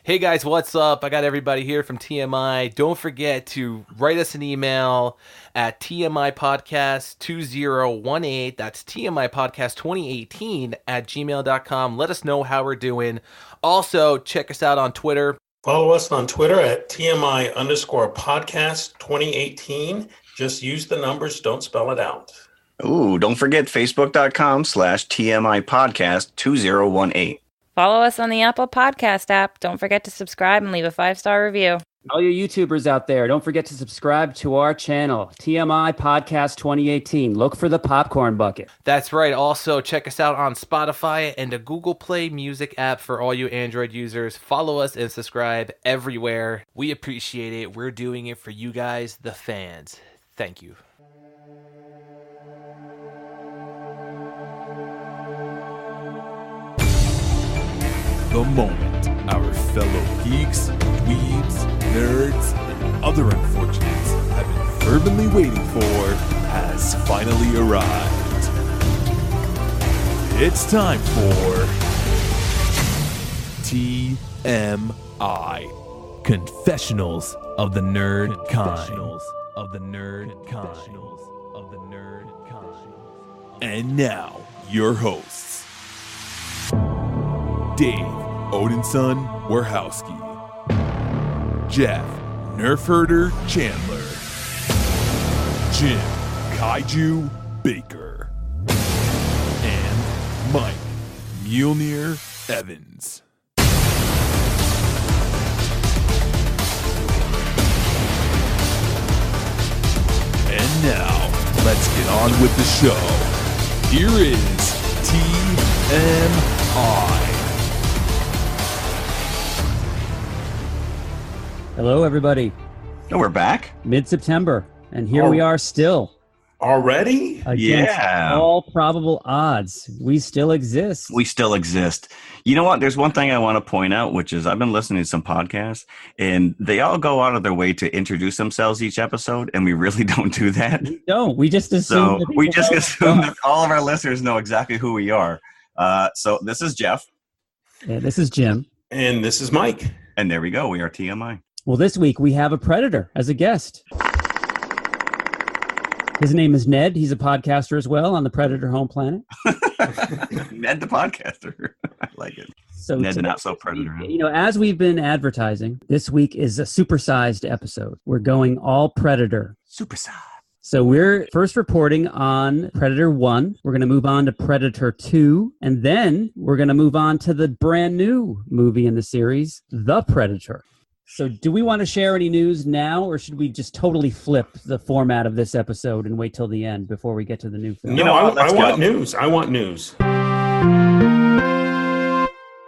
Hey guys, what's up? I got everybody here from TMI. Don't forget to write us an email at tmipodcast2018. That's tmipodcast2018 at gmail.com. Let us know how we're doing. Also, check us out on Twitter. Follow us on Twitter at TMI_podcast 2018. Just use the numbers, don't spell it out. Ooh, don't forget Facebook.com/TMI podcast 2018. Follow us on the Apple Podcast app. Don't forget to subscribe and leave a 5-star review. All you YouTubers out there, don't forget to subscribe to our channel, TMI Podcast 2018. Look for the popcorn bucket. That's right. Also, check us out on Spotify and the Google Play Music app for all you Android users. Follow us and subscribe everywhere. We appreciate it. We're doing it for you guys, the fans. Thank you. The moment our fellow geeks, dweebs, nerds, and other unfortunates have been fervently waiting for has finally arrived. It's time for TMI, Confessionals of the Nerd Kind. And now, your hosts, Dave Odinson Warhowski, Jeff Nerfherder Chandler, Jim Kaiju Baker, and Mike Mjolnir Evans. And now, let's get on with the show. Here is TMI. Hello, everybody. Oh, we're back? Mid-September, and here we are still. Already? Against all probable odds. We still exist. We still exist. You know what? There's one thing I want to point out, which is I've been listening to some podcasts, and they all go out of their way to introduce themselves each episode, and we really don't do that. We don't. We just assume that all of our listeners know exactly who we are. So this is Jeff. And this is Jim. And this is Mike. And there we go. We are TMI. Well, this week we have a Predator as a guest. His name is Ned. He's a podcaster as well on the Predator home planet. Ned the podcaster. I like it. So Ned the not-so-Predator. You know, as we've been advertising, this week is a supersized episode. We're going all Predator. Supersized. So we're first reporting on Predator 1. We're going to move on to Predator 2. And then we're going to move on to the brand new movie in the series, The Predator. So do we want to share any news now, or should we just totally flip the format of this episode and wait till the end before we get to the new film? No, I want news. I want news.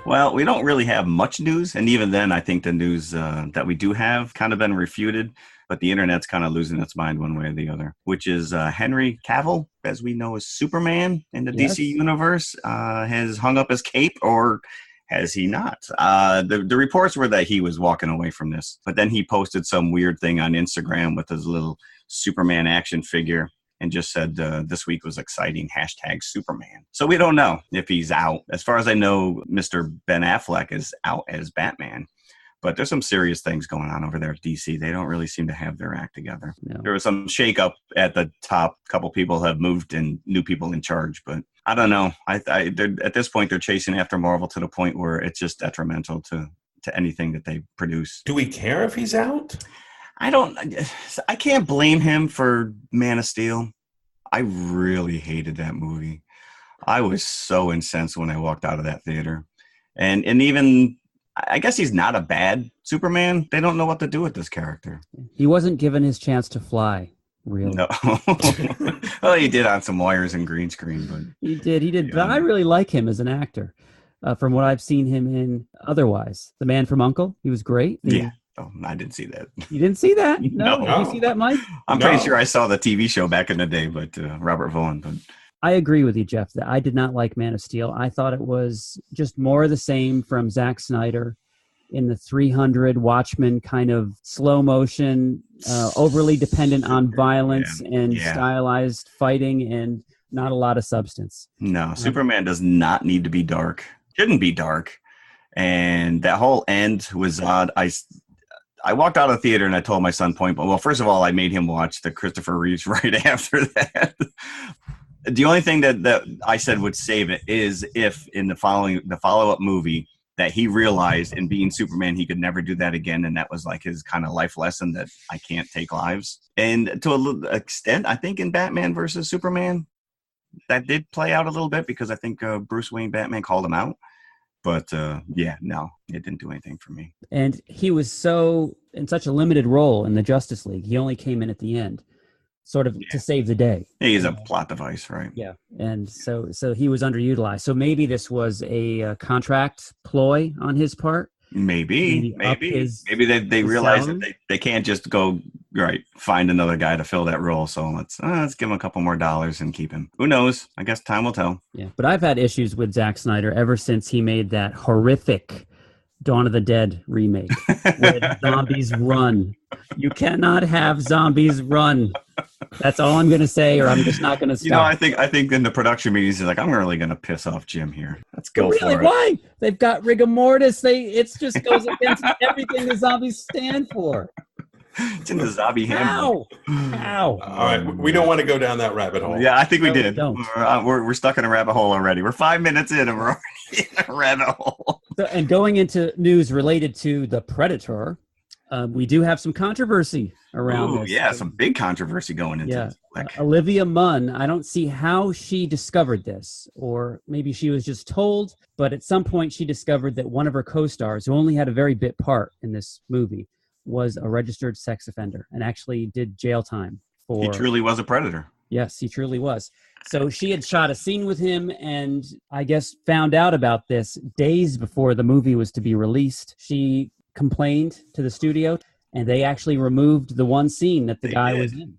Well, we don't really have much news. And even then, I think the news that we do have kind of been refuted. But the internet's kind of losing its mind one way or the other, which is Henry Cavill, as we know as Superman in the DC universe, has hung up his cape, or has he not? The reports were that he was walking away from this, but then he posted some weird thing on Instagram with his little Superman action figure and just said this week was exciting, #Superman. So we don't know if he's out. As far as I know, Mr. Ben Affleck is out as Batman. But there's some serious things going on over there at DC. They don't really seem to have their act together. No. There was some shakeup at the top. A couple people have moved and new people in charge. But I don't know. At this point, they're chasing after Marvel to the point where it's just detrimental to anything that they produce. Do we care if he's out? I can't blame him for Man of Steel. I really hated that movie. I was so incensed when I walked out of that theater. And even... I guess he's not a bad Superman. They don't know what to do with this character. He wasn't given his chance to fly, really. No. Well, he did on some wires and green screen. But He did. But I really like him as an actor. From what I've seen him in otherwise. The Man from U.N.C.L.E., he was great. Yeah. Oh, I didn't see that. You didn't see that? No. No. Did you see that, Mike? I'm pretty sure I saw the TV show back in the day, but Robert Vaughn. But I agree with you, Jeff, that I did not like Man of Steel. I thought it was just more of the same from Zack Snyder in the 300 Watchmen kind of slow motion, overly dependent on violence and stylized fighting and not a lot of substance. No, Superman does not need to be dark. Shouldn't be dark. And that whole end was odd. I walked out of the theater and I told my son point blank. Well, first of all, I made him watch the Christopher Reeves right after that. The only thing that I said would save it is if in the follow-up movie that he realized in being Superman he could never do that again, and that was like his kind of life lesson that I can't take lives. And to a little extent, I think in Batman versus Superman, that did play out a little bit because I think Bruce Wayne Batman called him out. But yeah, no, it didn't do anything for me. And he was in such a limited role in the Justice League. He only came in at the end, sort of to save the day. He's a plot device, right? Yeah, and so he was underutilized. So maybe this was a contract ploy on his part. Maybe they realize that they can't just go find another guy to fill that role. So let's give him a couple more dollars and keep him. Who knows? I guess time will tell. Yeah, but I've had issues with Zack Snyder ever since he made that horrific Dawn of the Dead remake where zombies run. You cannot have zombies run. That's all I'm going to say, or I'm just not going to stop. You know, I think in the production meetings, he's like, I'm really going to piss off Jim here. Let's go for it. Why? They've got rigor mortis. It just goes against everything the zombies stand for. It's in the zombie handbook. Ow. All right, we don't want to go down that rabbit hole. Yeah, I think we did. Don't. We're stuck in a rabbit hole already. We're 5 minutes in and we're already in a rabbit hole. So, and going into news related to The Predator, we do have some controversy around this. Yeah, some big controversy going into this. Olivia Munn, I don't see how she discovered this, or maybe she was just told, but at some point she discovered that one of her co-stars, who only had a very bit part in this movie, was a registered sex offender and actually did jail time for... He truly was a predator. Yes, he truly was. So she had shot a scene with him and I guess found out about this days before the movie was to be released. She complained to the studio and they actually removed the one scene that the guy was in.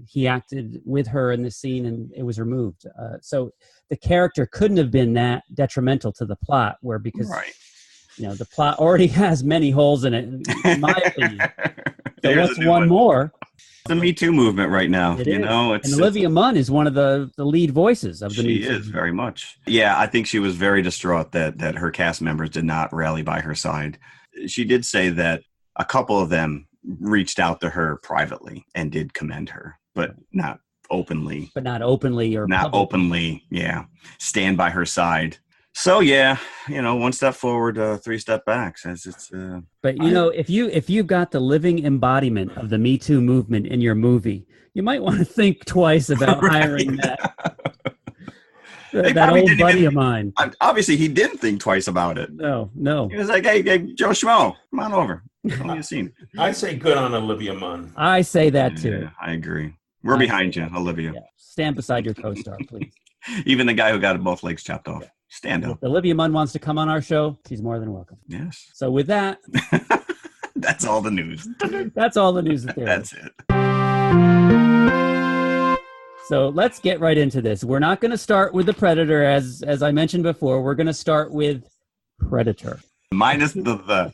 He acted with her in the scene and it was removed. So the character couldn't have been that detrimental to the plot because the plot already has many holes in it, in my opinion. So what's one more? The Me Too movement right now. And Olivia Munn is one of the lead voices of the Me Too. She is, very much. Yeah, I think she was very distraught that her cast members did not rally by her side. She did say that a couple of them reached out to her privately and did commend her, but not openly. Yeah. Stand by her side. So yeah, one step forward, 3 steps back. But if you've got the living embodiment of the Me Too movement in your movie, you might want to think twice about hiring that old buddy of mine. Obviously, he didn't think twice about it. No. He was like, "Hey, Joe Schmo, come on over. Tell me a scene." I say good on Olivia Munn. I say that too. Yeah, I agree. We're behind you, Olivia. Yeah. Stand beside your co-star, please. Even the guy who got both legs chopped off. Yeah. Stand up. If Olivia Munn wants to come on our show, she's more than welcome. Yes. So with that, that's all the news. That's all the news that there is. That's it. So let's get right into this. We're not going to start with The Predator, as I mentioned before. We're going to start with Predator. Minus the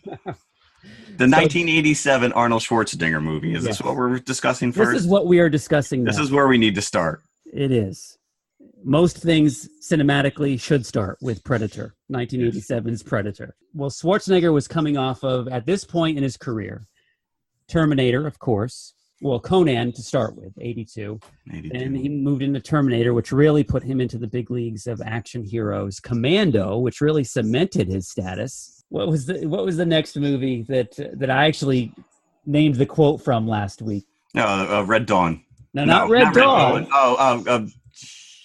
1987 Arnold Schwarzenegger movie. Is this what we're discussing first? This is what we are discussing now. This is where we need to start. It is. Most things cinematically should start with Predator, 1987's Predator. Well, Schwarzenegger was coming off of, at this point in his career, Terminator, of course. Well, Conan to start with, 82. And he moved into Terminator, which really put him into the big leagues of action heroes. Commando, which really cemented his status. What was the next movie that I actually named the quote from last week? Red Dawn. No, not Red Dawn.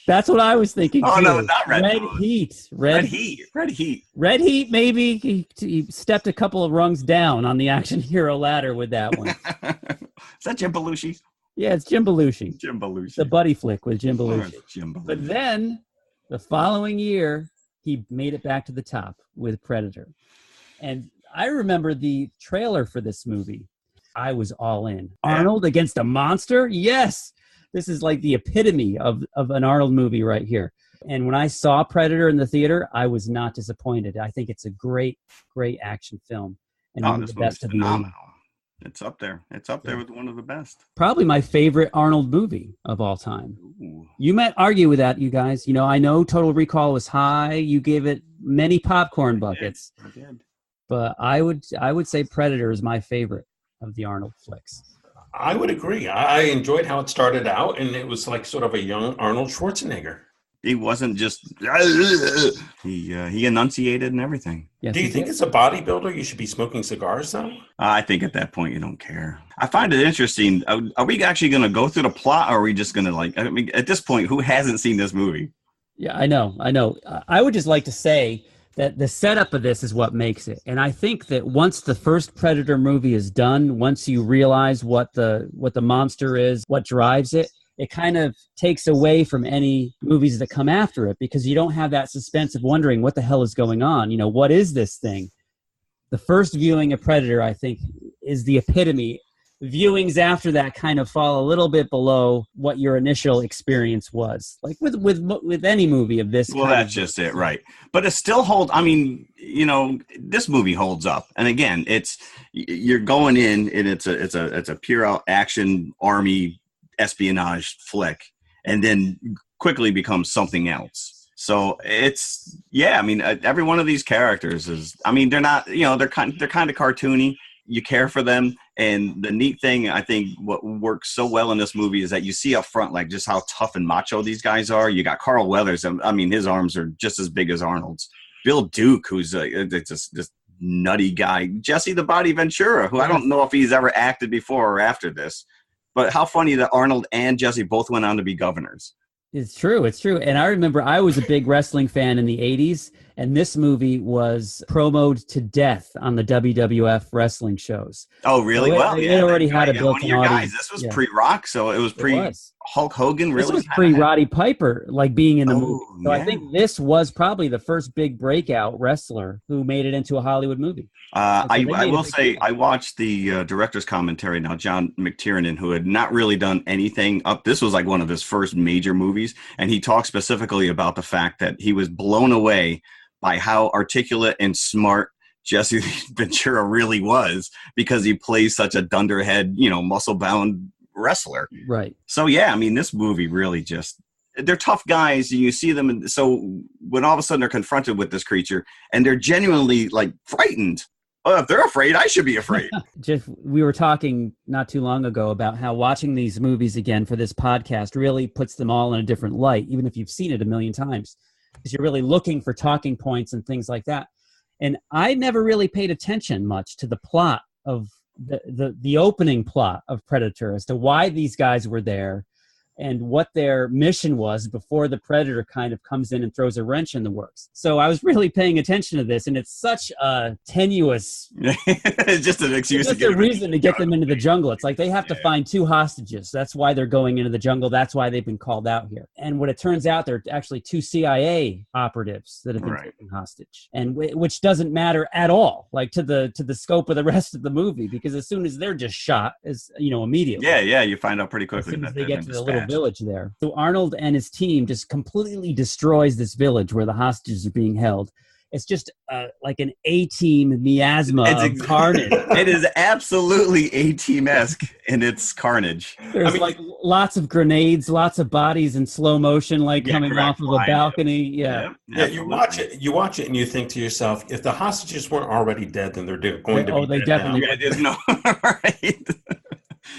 That's what I was thinking. Oh, too. No, not Red Heat. Red Heat. Red Heat, maybe. He stepped a couple of rungs down on the action hero ladder with that one. Is that Jim Belushi? Yeah, it's Jim Belushi. Jim Belushi. The buddy flick with Jim Belushi. Jim Belushi. But then, the following year, he made it back to the top with Predator. And I remember the trailer for this movie. I was all in. Yeah. Arnold against a monster? Yes! This is like the epitome of an Arnold movie right here. And when I saw Predator in the theater, I was not disappointed. I think it's a great, great action film. And one of the best of the movie. It's up there. It's up there with one of the best. Probably my favorite Arnold movie of all time. Ooh. You might argue with that, you guys. You know, I know Total Recall was high. You gave it many popcorn buckets. I did. But I would say Predator is my favorite of the Arnold flicks. I would agree. I enjoyed how it started out, and it was like sort of a young Arnold Schwarzenegger. He wasn't just he enunciated and everything. Yes, Do you think as a bodybuilder you should be smoking cigars though? I think at that point you don't care. I find it interesting. Are we actually going to go through the plot, or are we just going to I mean, at this point, who hasn't seen this movie? Yeah, I know. I would just like to say that the setup of this is what makes it. And I think that once the first Predator movie is done, once you realize what the monster is, what drives it, it kind of takes away from any movies that come after it, because you don't have that suspense of wondering what the hell is going on. You know, what is this thing? The first viewing of Predator, I think, is the epitome. Viewings after that kind of fall a little bit below what your initial experience was, like with any movie of this. Well, that's just it, right? But it still holds. I mean, you know, this movie holds up. And again, you're going in, and it's a pure out action army espionage flick, and then quickly becomes something else. So it's, yeah, I mean, every one of these characters is, I mean, they're not, you know, they're kind of cartoony. You care for them. And the neat thing, I think, what works so well in this movie is that you see up front, like, just how tough and macho these guys are. You got Carl Weathers. I mean, his arms are just as big as Arnold's. Bill Duke, who's this nutty guy. Jesse the Body Ventura, who I don't know if he's ever acted before or after this. But how funny that Arnold and Jesse both went on to be governors. It's true. It's true. And I remember I was a big wrestling fan in the 80s, and this movie was promoted to death on the WWF wrestling shows. Oh, really? So it already had a built-in audience. This was pre-Rock, so it was pre-Hulk Hogan. Really, this was pre-Roddy Piper, like, being in the movie. So I think this was probably the first big breakout wrestler who made it into a Hollywood movie. I will say I watched the director's commentary now, John McTiernan, who had not really done anything up. This was like one of his first major movies, and he talked specifically about the fact that he was blown away by how articulate and smart Jesse Ventura really was, because he plays such a dunderhead, you know, muscle-bound wrestler. Right. So, yeah, I mean, this movie really just, they're tough guys, and you see them. And so when all of a sudden they're confronted with this creature, and they're genuinely, like, frightened. Oh, if they're afraid, I should be afraid. Jeff, we were talking not too long ago about how watching these movies again for this podcast really puts them all in a different light, even if you've seen it a million times, because you're really looking for talking points and things like that. And I never really paid attention much to the plot of the opening plot of Predator, as to why these guys were there and what their mission was before the Predator kind of comes in and throws a wrench in the works. So I was really paying attention to this, and it's such a tenuous... It's just an excuse to get a reason to get them into the jungle. It's like they have to find 2 hostages. That's why they're going into the jungle. That's why they've been called out here. And what it turns out, they're actually 2 CIA operatives that have been taken hostage, and which doesn't matter at all, like to the scope of the rest of the movie, because as soon as they're just shot, as you know, immediately. Yeah, you find out pretty quickly as soon as that they get to the little village there. So Arnold and his team just completely destroys this village where the hostages are being held. It's just like an A-team miasma of carnage. It is absolutely A-team-esque in its carnage. There's like lots of grenades, lots of bodies in slow motion, like coming off of a balcony. Yeah, you watch it, and you think to yourself, if the hostages weren't already dead, then they're going to be. Oh, they definitely. No, right.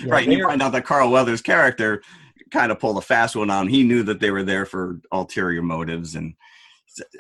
Right, and you find out that Carl Weathers' character kind of pulled a fast one on. He knew that they were there for ulterior motives, and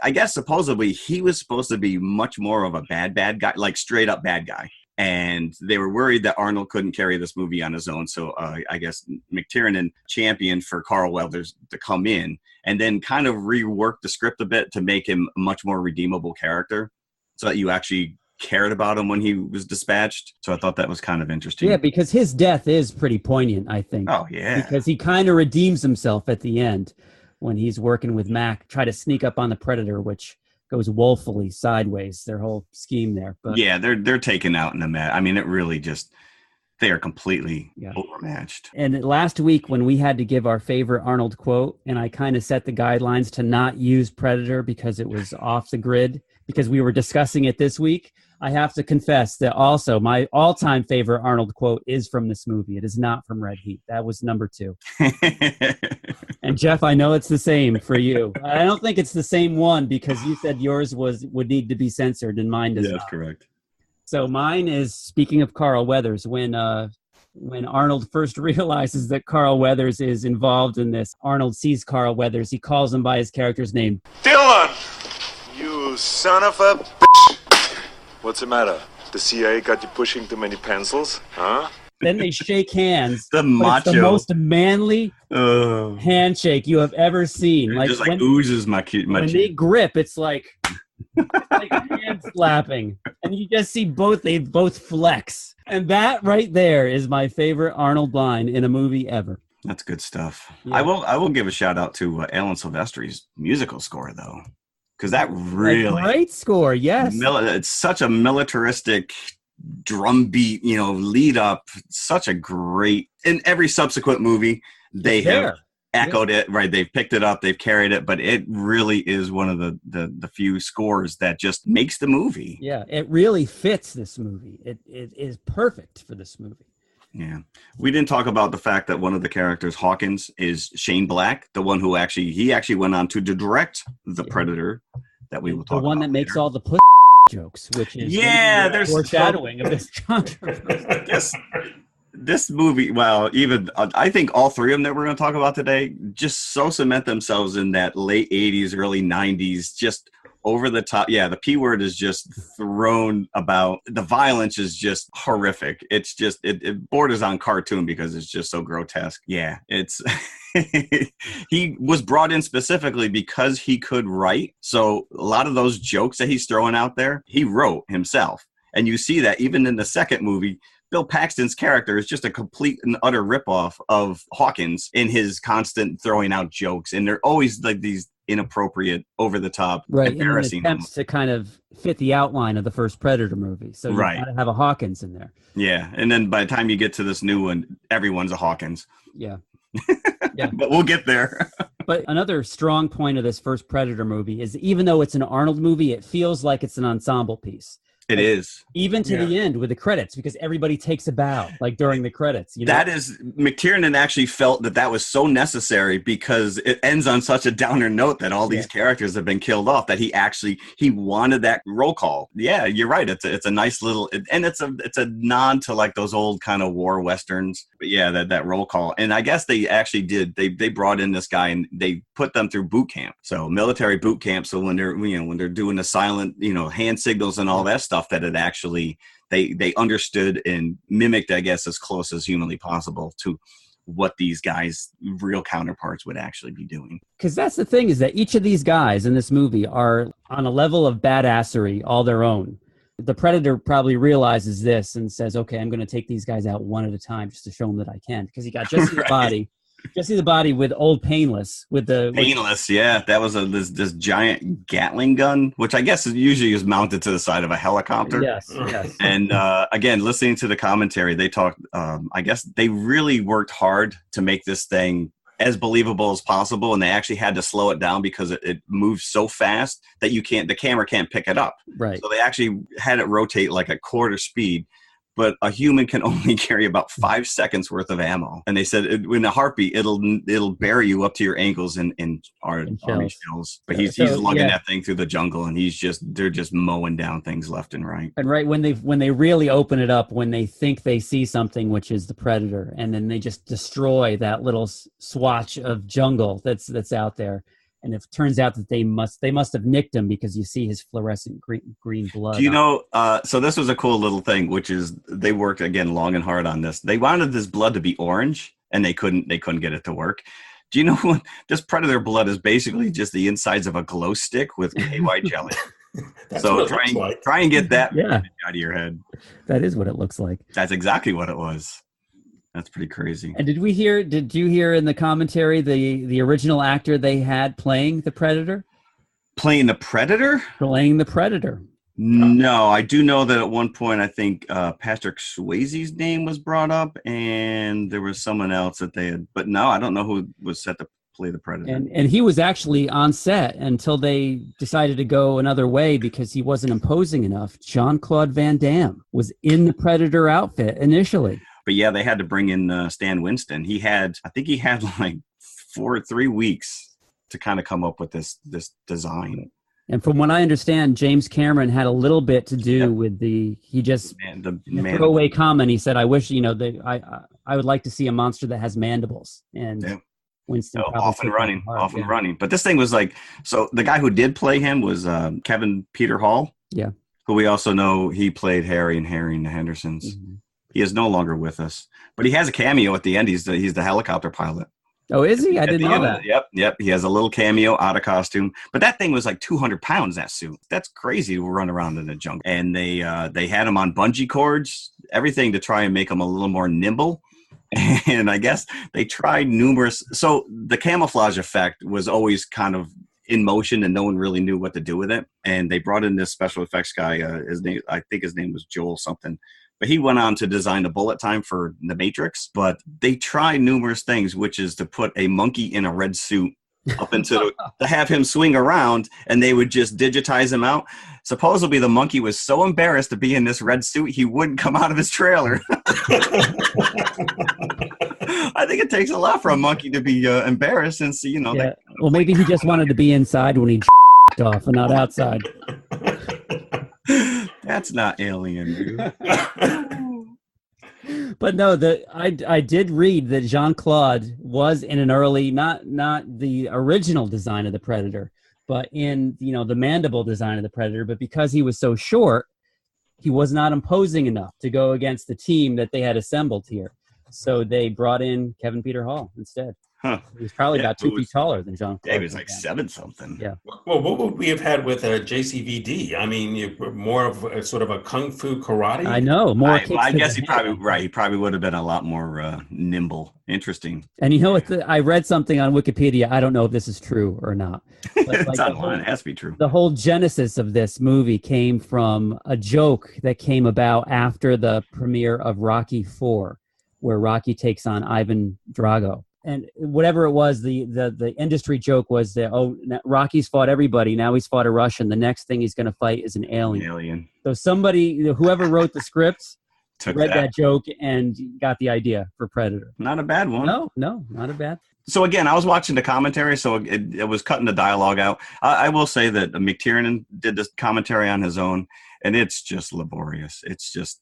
I guess supposedly he was supposed to be much more of a bad guy, like straight up bad guy. And they were worried that Arnold couldn't carry this movie on his own. So I guess McTiernan championed for Carl Weathers to come in and then kind of rework the script a bit to make him a much more redeemable character, so that you actually cared about him when he was dispatched. So I thought that was kind of interesting. Yeah, because his death is pretty poignant, I think. Oh, yeah. Because he kind of redeems himself at the end when he's working with Mac, try to sneak up on the Predator, which goes woefully sideways, their whole scheme there. But yeah, they're taken out in the mat. I mean, it really just, they are completely overmatched. And last week when we had to give our favorite Arnold quote, and I kind of set the guidelines to not use Predator because it was off the grid, because we were discussing it this week, I have to confess that also my all-time favorite Arnold quote is from this movie. It is not from Red Heat. That was number 2. And Jeff, I know it's the same for you. I don't think it's the same one because you said yours would need to be censored and mine does Yeah, not. that's correct. So mine is, speaking of Carl Weathers, when Arnold first realizes that Carl Weathers is involved in this, Arnold sees Carl Weathers. He calls him by his character's name. Dylan! You son of a bitch! What's the matter? The CIA got you pushing too many pencils? Huh? Then they shake hands. The but macho. it's the most manly handshake you have ever seen. Like, just like oozes my when they grip, it's like hand slapping. And you just see they both flex. And that right there is my favorite Arnold line in a movie ever. That's good stuff. Yeah. I will give a shout out to Alan Silvestri's musical score though. Because that really a great score, yes. It's such a militaristic drum beat, lead up. Such a great. In every subsequent movie, they have echoed it. Right, they've picked it up, they've carried it, but it really is one of the few scores that just makes the movie. Yeah, it really fits this movie. It is perfect for this movie. Yeah. We didn't talk about the fact that one of the characters, Hawkins, is Shane Black, the one who actually went on to direct The Predator that we will talk about. The one that makes later. all the pussy jokes, which is there's foreshadowing of this controversy. This movie, even I think all three of them that we're going to talk about today just so cement themselves in that late 80s, early 90s, just over the top. Yeah, the P word is just thrown about. The violence is just horrific. It's just, it borders on cartoon because it's just so grotesque. Yeah, it's, he was brought in specifically because he could write. So a lot of those jokes that he's throwing out there, he wrote himself. And you see that even in the second movie, Bill Paxton's character is just a complete and utter ripoff of Hawkins in his constant throwing out jokes. And they're always like these inappropriate, over the top, embarrassing attempts to kind of fit the outline of the first Predator movie. So you gotta have a Hawkins in there. Yeah. And then by the time you get to this new one, everyone's a Hawkins. Yeah. But we'll get there. But another strong point of this first Predator movie is even though it's an Arnold movie, it feels like it's an ensemble piece. It is. Even to the end with the credits, because everybody takes a bow, like during the credits. That is, McTiernan actually felt that was so necessary because it ends on such a downer note that all these characters have been killed off that he wanted that roll call. Yeah, you're right. It's a nice little, and it's a nod to like those old kind of war westerns. But yeah, that roll call. And I guess they actually did. They brought in this guy and they put them through boot camp. So military boot camp. So when they're doing the silent, hand signals and all that stuff, that it actually they understood and mimicked, I guess, as close as humanly possible to what these guys' real counterparts would actually be doing. Because that's the thing, is that each of these guys in this movie are on a level of badassery all their own. The Predator probably realizes this and says, okay, I'm going to take these guys out one at a time just to show them that I can. Because he got Jesse the Body. Jesse the Body with old Painless. Yeah. That was this giant Gatling gun, which I guess usually is mounted to the side of a helicopter. Yes. And again, listening to the commentary, they talked, I guess they really worked hard to make this thing as believable as possible. And they actually had to slow it down because it moves so fast that the camera can't pick it up. Right. So they actually had it rotate like a quarter speed. But a human can only carry about 5 seconds worth of ammo. And they said in a heartbeat, it'll bury you up to your ankles in army shells. But he's lugging that thing through the jungle, and they're just mowing down things left and right. And right when they really open it up, when they think they see something, which is the Predator, and then they just destroy that little swatch of jungle that's out there. And it turns out that they must have nicked him because you see his fluorescent green blood. So this was a cool little thing, which is they worked again long and hard on this. They wanted this blood to be orange, and they couldn't get it to work. Do you know this Predator blood is basically just the insides of a glow stick with KY jelly? So try and get that out of your head. That is what it looks like. That's exactly what it was. That's pretty crazy. And did you hear in the commentary the original actor they had playing the Predator? Playing the Predator? Playing the Predator. No, I do know that at one point I think Patrick Swayze's name was brought up, and there was someone else that they had. But no, I don't know who was set to play the Predator. And he was actually on set until they decided to go another way because he wasn't imposing enough. Jean-Claude Van Damme was in the Predator outfit initially. But yeah, they had to bring in Stan Winston. I think he had like 3 weeks to kind of come up with this design. And from what I understand, James Cameron had a little bit to do with the throwaway comment. He said, "I wish I would like to see a monster that has mandibles." And Winston off and running. But this thing was like, so the guy who did play him was Kevin Peter Hall. Yeah, who we also know he played Harry and the Hendersons. Mm-hmm. He is no longer with us, but he has a cameo at the end. He's the helicopter pilot. Oh, is he? I didn't know that. Yep. He has a little cameo out of costume, but that thing was like 200 pounds. That suit. That's crazy to run around in the jungle. And they had him on bungee cords, everything to try and make him a little more nimble. And I guess they tried numerous. So the camouflage effect was always kind of in motion, and no one really knew what to do with it. And they brought in this special effects guy. I think his name was Joel something. But he went on to design the bullet time for The Matrix. But they tried numerous things, which is to put a monkey in a red suit up into to have him swing around, and they would just digitize him out. Supposedly, the monkey was so embarrassed to be in this red suit, he wouldn't come out of his trailer. I think it takes a lot for a monkey to be embarrassed and see, Yeah. Well, maybe he just wanted to be inside when he off and not outside. That's not alien, dude. But no, I did read that Jean-Claude was in an early, not the original design of the Predator, but in the mandible design of the Predator. But because he was so short, he was not imposing enough to go against the team that they had assembled here. So they brought in Kevin Peter Hall instead. Huh. He was probably about 2 feet taller than Jean-Claude. Yeah, he was like 7-something. Yeah. Well, what would we have had with JCVD? I mean, more of a sort of a kung fu karate. I know more. I guess he probably would have been a lot more nimble. Interesting. And you know what? I read something on Wikipedia. I don't know if this is true or not. But it's online. It has to be true. The whole genesis of this movie came from a joke that came about after the premiere of Rocky IV, where Rocky takes on Ivan Drago. And whatever it was, the industry joke was that, Rocky's fought everybody. Now he's fought a Russian. The next thing he's going to fight is an alien. So somebody, whoever wrote the script, read that joke and got the idea for Predator. Not a bad one. No, not a bad. So again, I was watching the commentary, so it was cutting the dialogue out. I will say that McTiernan did this commentary on his own, and it's just laborious. It's just,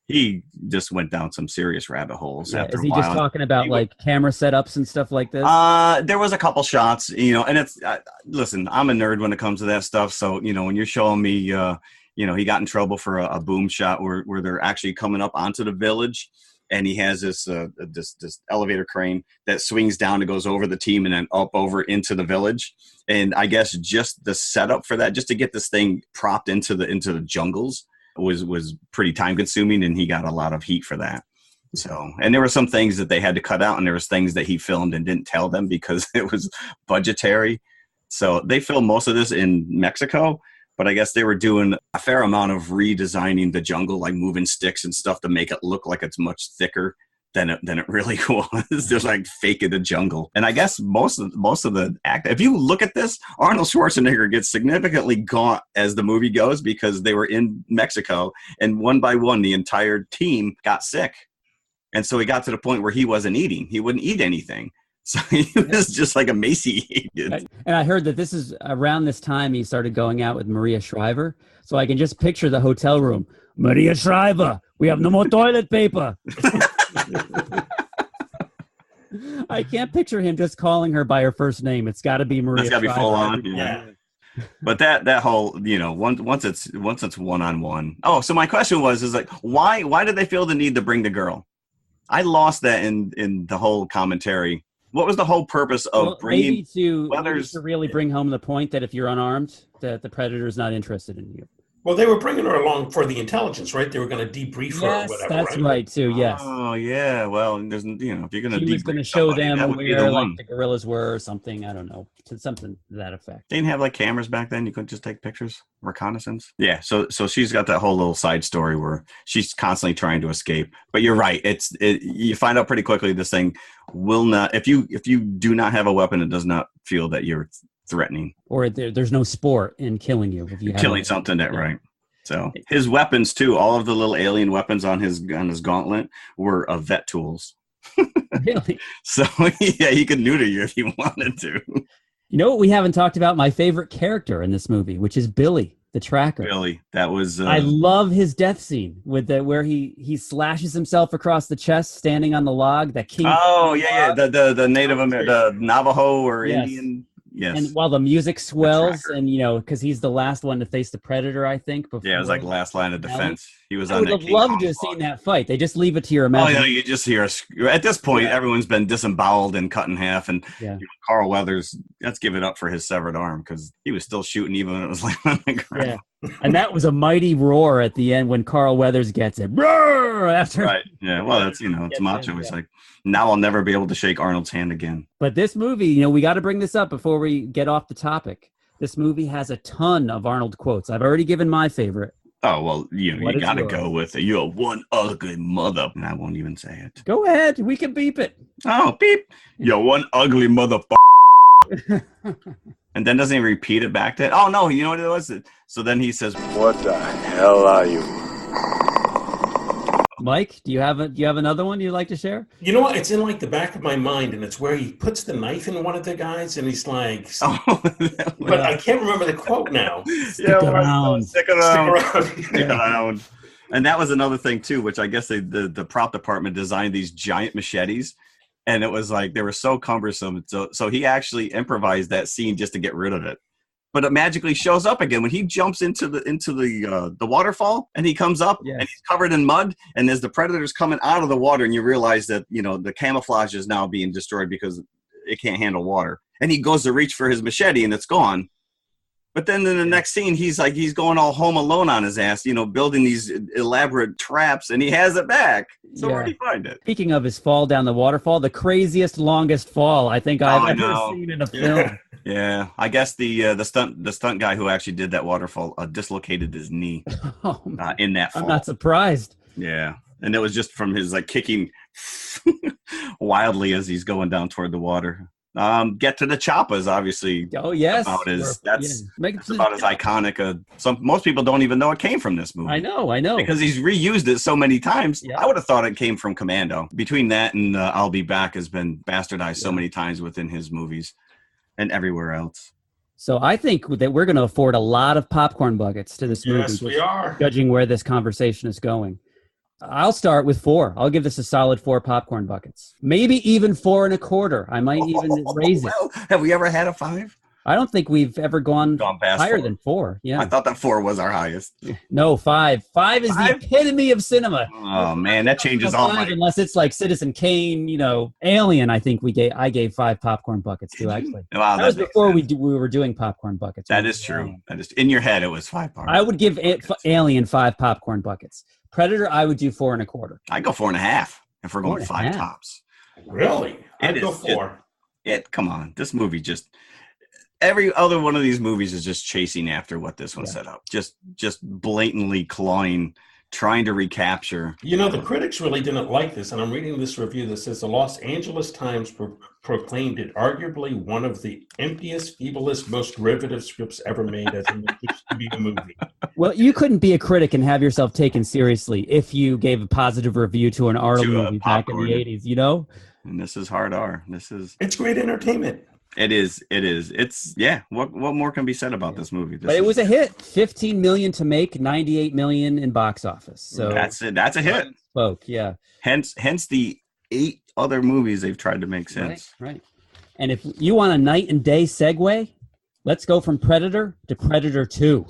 he just went down some serious rabbit holes after a while. Is he just talking about like camera setups and stuff like this? There was a couple shots, and it's, listen, I'm a nerd when it comes to that stuff. So, when you're showing me, he got in trouble for a boom shot where they're actually coming up onto the village, and he has this elevator crane that swings down and goes over the team and then up over into the village. And I guess just the setup for that, just to get this thing propped into the jungles, was pretty time consuming, and he got a lot of heat for that. So, and there were some things that they had to cut out, and there was things that he filmed and didn't tell them because it was budgetary. So they filmed most of this in Mexico, but I guess they were doing a fair amount of redesigning the jungle, like moving sticks and stuff to make it look like it's much thicker than it really was. Just like faking the jungle. And I guess most of the act, if you look at this, Arnold Schwarzenegger gets significantly gaunt as the movie goes because they were in Mexico, and one by one the entire team got sick. And so he got to the point where he wasn't eating. He wouldn't eat anything. So he was just like emaciated. And I heard that this is around this time he started going out with Maria Shriver. So I can just picture the hotel room. Maria Shriver, we have no more toilet paper. I can't picture him just calling her by her first name. It's got to be Maria. It's got to be full on. Yeah. But that whole, once it's one-on-one. Oh, so my question is like, why did they feel the need to bring the girl? I lost that in the whole commentary. What was the whole purpose of bringing maybe to really bring home the point that if you're unarmed, that the Predator's not interested in you. Well, they were bringing her along for the intelligence, right? They were going to debrief her or Yes, whatever, that's right? right too. Yes. Oh yeah. Well, there's if you're gonna She was going to debrief show somebody, them that would be where the like one. the gorillas were or something. I don't know, something to that effect. They didn't have like cameras back then. You couldn't just take pictures, reconnaissance. Yeah. So she's got that whole little side story where she's constantly trying to escape. But you're right. You find out pretty quickly this thing will not. If you do not have a weapon, it does not feel that you're threatening Or there's no sport in killing you if you have killing a- something that yeah. right. So his weapons too, all of the little alien weapons on his gauntlet were vet tools. Really? So yeah, he could neuter you if he wanted to. You know what we haven't talked about? My favorite character in this movie, which is Billy, the tracker. Really, that was. I love his death scene with where he slashes himself across the chest, standing on the log. That king. Oh yeah, the Native American, the Navajo or Yes. Indian. Yes. And while the music swells, tracker. and because he's the last one to face the predator, I think. Before Yeah, it was like last line of defense. He was I on would that have King loved Kong to have log. seen that fight. They just leave it to your Oh imagination. yeah, you just hear at this point, everyone's been disemboweled and cut in half, and Yeah. Carl Weathers, let's give it up for his severed arm because he was still shooting even when it was laying on the ground. Yeah. And that was a mighty roar at the end when Carl Weathers gets it. Roar! After. Right. Yeah. Well, that's it's Yes, macho. yeah. It's like now I'll never be able to shake Arnold's hand again. But this movie, we got to bring this up before we get off the topic. This movie has a ton of Arnold quotes. I've already given my favorite. Oh well, What you is got to yours? go with it. You're one ugly mother, and I won't even say it. Go ahead. We can beep it. Oh, beep! You're one ugly motherfucker. And then doesn't he repeat it back to it? Oh no, you know what it was? So then he says, What the hell are you? Mike, do you have another one you'd like to share? You know what? It's in like the back of my mind, and it's where he puts the knife in one of the guys, and he's like, "Oh, but I can't remember the quote now. Stick around. Stick around. Stick Stick around." And that was another thing too, which I guess the prop department designed these giant machetes, and it was like they were so cumbersome. So he actually improvised that scene just to get rid of it. But it magically shows up again when he jumps into the waterfall, and he comes up Yes. and he's covered in mud. And as the predator's coming out of the water, and you realize that the camouflage is now being destroyed because it can't handle water. And he goes to reach for his machete, and it's gone. But then in the next scene, he's going all Home Alone on his ass, building these elaborate traps, and he has it back. So where'd he find it? Speaking of his fall down the waterfall, the craziest, longest fall I think I've ever know. seen in a film. Yeah, I guess the stunt guy who actually did that waterfall dislocated his knee Oh, in that fall. I'm not surprised. Yeah, and it was just from his kicking wildly as he's going down toward the water. Get to the choppa is obviously Oh yes, that's about as iconic. Most people don't even know it came from this movie. I know. Because he's reused it so many times. Yeah. I would have thought it came from Commando. Between that and I'll Be Back has been bastardized so many times within his movies and everywhere else. So I think that we're going to afford a lot of popcorn buckets to this movie. Yes, we are. Judging where this conversation is going. I'll start with 4. I'll give this a solid 4 popcorn buckets. Maybe even 4 1/4. I might even raise it. Well, have we ever had a 5? I don't think we've ever gone past higher 4. than 4. Yeah. I thought that 4 was our highest. No, 5. 5 is the epitome of cinema. Oh man, that changes all my. Unless it's like Citizen Kane, Alien. I think I gave 5 popcorn buckets too. Actually, Wow, that was before we were doing popcorn buckets. That is true. That is in your head. It was 5 parts. I would give Alien 5 popcorn buckets. Predator, I would do 4 1/4. I go 4.5 if we're going 4.5. 5 tops. Really? I'd It go is 4. Come on, this movie every other one of these movies is just chasing after what this one set up. Just blatantly clawing, trying to recapture. The critics really didn't like this, and I'm reading this review that says the Los Angeles Times proclaimed it arguably one of the emptiest, feeblest, most derivative scripts ever made as to be a movie. Well, you couldn't be a critic and have yourself taken seriously if you gave a positive review to an Arnold movie back in the 80s, And this is hard R. It's great entertainment. It is. It's What more can be said about this movie? But it was a hit. 15 million to make, 98 million in box office. So that's a hit. Spoke, yeah. Hence the 8 other movies they've tried to make since. Right. And if you want a night and day segue, let's go from Predator to Predator 2.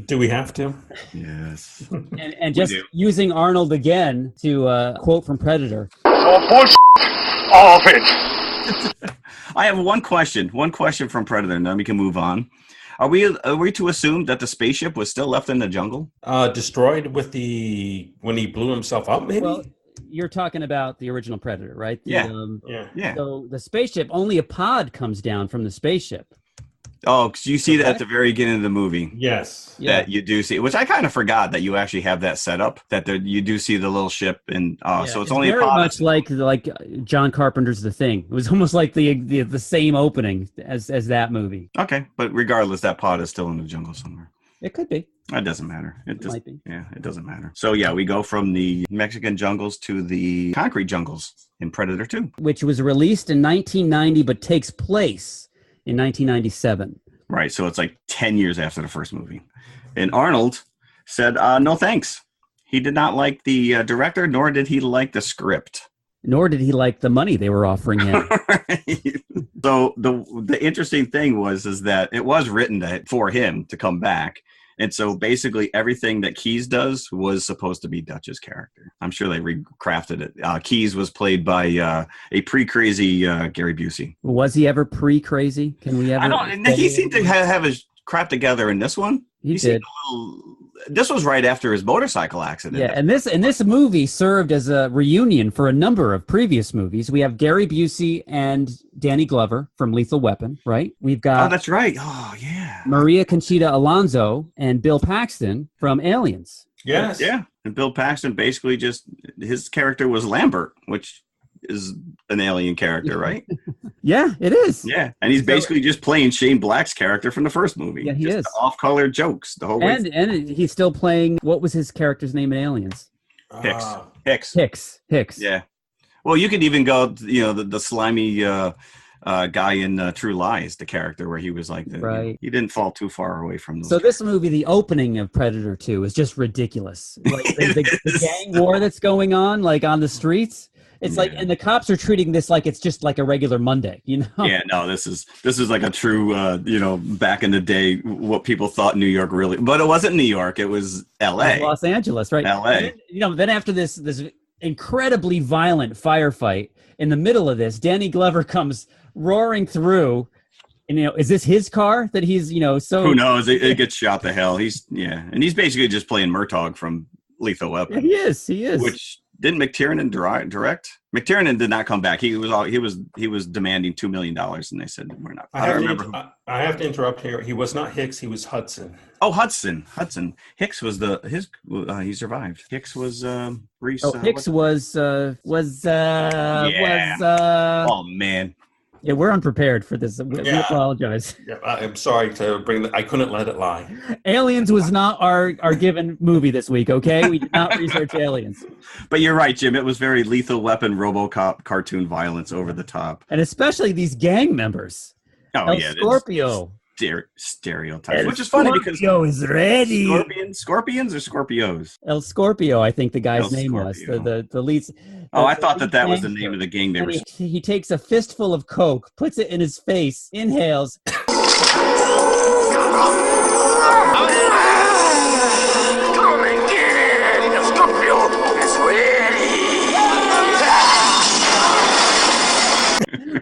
Do we have to? Yes. And just using Arnold again to quote from Predator. So bullshit all of it. I have one question from Predator, and then we can move on. Are we to assume that the spaceship was still left in the jungle? Destroyed when he blew himself up, maybe? Well, you're talking about the original Predator, right? Yeah. Yeah. So the spaceship, only a pod comes down from the spaceship. Oh, because you see that at the very beginning of the movie. Yes. Yeah. That you do see, which I kind of forgot that you actually have that set up, that you do see the little ship. And so it's only very a pod. much like John Carpenter's The Thing. It was almost like the same opening as that movie. Okay, but regardless, that pod is still in the jungle somewhere. It could be. It doesn't matter. It might be. Yeah, it doesn't matter. So yeah, we go from the Mexican jungles to the concrete jungles in Predator 2. Which was released in 1990 but takes place in 1997. Right, so it's like 10 years after the first movie. And Arnold said, no thanks. He did not like the director, nor did he like the script. Nor did he like the money they were offering him. So the interesting thing is that it was written for him to come back. And so basically everything that Keyes does was supposed to be Dutch's character. I'm sure they recrafted it. Keyes was played by a pre-crazy Gary Busey. Was he ever pre-crazy? Can we ever? He seemed to have his crap together in this one. He did. This was right after his motorcycle accident. Yeah, and this movie served as a reunion for a number of previous movies. We have Gary Busey and Danny Glover from Lethal Weapon, right? We've got Oh, that's right. Oh, yeah. Maria Conchita Alonso and Bill Paxton from Aliens. Yes. Yeah. And Bill Paxton basically his character was Lambert, which is an alien character, right? Yeah, it is. Yeah. And he's basically just playing Shane Black's character from the first movie. Yeah, he just is. The off-color jokes the whole way. And he's still playing, what was his character's name in Aliens? Hicks. Hicks. Yeah. Well, you could even go, the slimy guy in True Lies, the character where he was like, right. He didn't fall too far away from those. So this movie, the opening of Predator 2 is just ridiculous. Like the gang war that's going on, like on the streets. It's like, and the cops are treating this like it's just like a regular Monday, you know? Yeah, no, this is like a true, back in the day, what people thought New York really, but it wasn't New York, it was L.A. Los Angeles, right? L.A. And then after this incredibly violent firefight, in the middle of this, Danny Glover comes roaring through, and is this his car that he's, so... Who knows? It gets shot to hell. And he's basically just playing Murtaugh from Lethal Weapon. Yeah, he is. Which... Didn't McTiernan direct? McTiernan did not come back. He was demanding $2 million, and they said we're not. I have to interrupt here. He was not Hicks. He was Hudson. Oh, Hudson. Hicks was he survived. Hicks was Reese. Oh, Hicks was. Oh man. Yeah, we're unprepared for this. We apologize. Yeah, I'm sorry to bring I couldn't let it lie. Aliens was not our given movie this week, okay? We did not research Aliens. But you're right, Jim. It was very Lethal Weapon, RoboCop, cartoon violence over the top. And especially these gang members. Oh, El Scorpio. Stereotypes, which is funny because Scorpio is ready. Scorpions or Scorpios? El Scorpio, I think the guy's name Scorpio. was. The lead. I thought that was the name of the gang they were. He takes a fistful of coke, puts it in his face, inhales.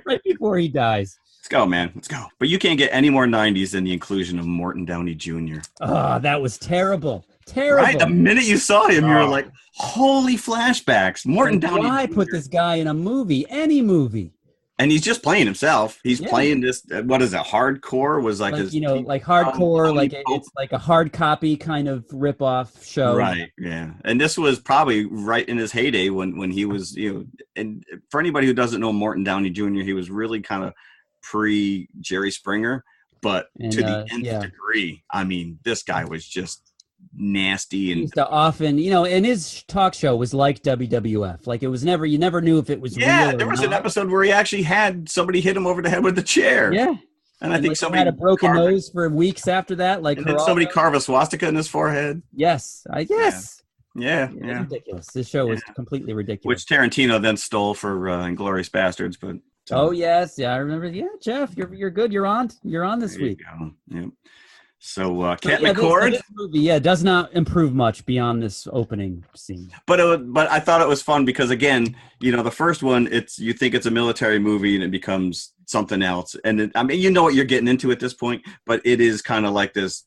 Right before he dies. Let's go, man. Let's go. But you can't get any more 90s than the inclusion of Morton Downey Jr. Oh, that was terrible. Terrible. Right? The minute you saw him, you were like, holy flashbacks. Morton Downey Jr. Why put this guy in a movie? Any movie. And he's just playing himself. He's playing this, what is it, hardcore? Was like his... like hardcore, it's like a hard copy kind of rip-off show. Right, yeah. And this was probably right in his heyday when he was, and for anybody who doesn't know Morton Downey Jr., he was really kind of pre-Jerry Springer, but to the nth degree. I mean, this guy was just nasty. And he used to often, and his talk show was like WWF. Like it was never, you never knew if it was real or there was not. an episode where he actually had somebody hit him over the head with a chair. Yeah. And I think somebody had a broken nose for weeks after that. Like, and did somebody carve a swastika in his forehead? Yes. Yeah. Ridiculous. This show was completely ridiculous. Which Tarantino then stole for Inglourious Bastards, but. Oh yes, I remember. Yeah, Jeff, you're good. You're on this week. Yeah. So So, Kent yeah, McCord. this movie, does not improve much beyond this opening scene. But I thought it was fun because, again, the first one, you think it's a military movie and it becomes something else. And I mean, you know what you're getting into at this point, but it is kind of like this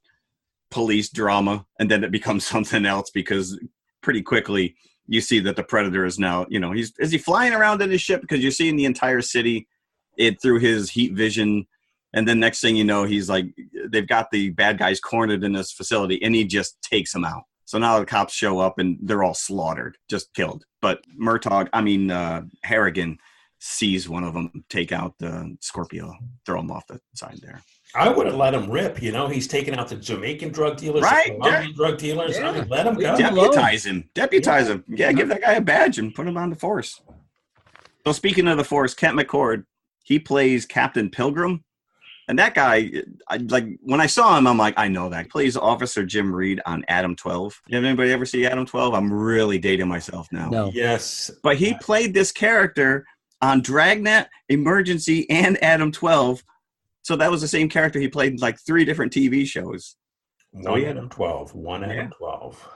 police drama, and then it becomes something else because pretty quickly you see that the Predator is now, is he flying around in his ship, because you're seeing the entire city through his heat vision. And then next thing you know, he's like, they've got the bad guys cornered in this facility, and he just takes them out. So now the cops show up and they're all slaughtered, just killed. But Harrigan sees one of them take out the Scorpio, throw him off the side there. I would have let him rip. He's taking out the Jamaican drug dealers, Right, the Colombian drug dealers. Yeah. I mean, let him go. Deputize him. Yeah, give that guy a badge and put him on the force. So speaking of the force, Kent McCord, he plays Captain Pilgrim. And that guy, when I saw him, I'm like, I know that. He plays Officer Jim Reed on Adam 12. Have anybody ever see Adam 12? I'm really dating myself now. No. Yes. But he played this character on Dragnet, Emergency, and Adam 12. So that was the same character he played in like 3 different TV shows. One Adam 12. Adam 12.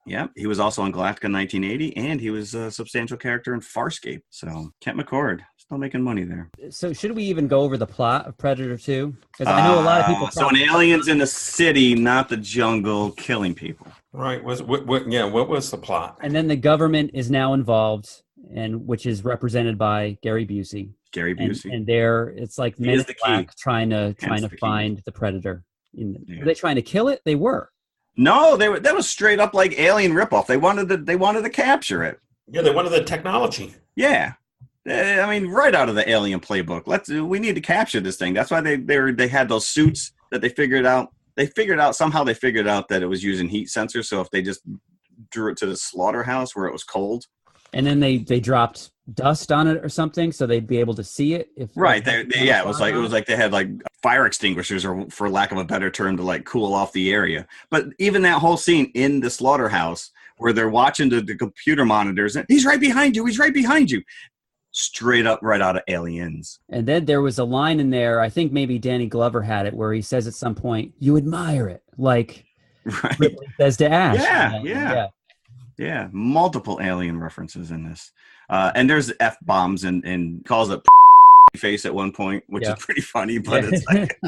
Yeah, he was also on Galactica 1980, and he was a substantial character in Farscape. So Kent McCord, still making money there. So should we even go over the plot of Predator 2? Because I know a lot of people. So an alien's in the city, not the jungle, killing people. Right. What was the plot? And then the government is now involved, and which is represented by Gary Busey. And it's like Men in Black trying to find the Predator. Were they trying to kill it? They were. No, that was straight up like Alien ripoff. They wanted to capture it. Yeah, they wanted the technology. Yeah, I mean, right out of the Alien playbook. We need to capture this thing. That's why they had those suits that they figured out. They figured out that it was using heat sensors. So if they just drew it to the slaughterhouse where it was cold, and then they dropped dust on it or something, so they'd be able to see it. It was like they had like fire extinguishers, or for lack of a better term, to like cool off the area. But even that whole scene in the slaughterhouse where they're watching the computer monitors, and he's right behind you, straight up right out of Aliens. And then there was a line in there, I think maybe Danny Glover had it, where he says at some point, "You admire it," like Ripley says to Ash. Yeah, multiple Alien references in this. And there's F-bombs and calls it face at one point, which is pretty funny, but it's like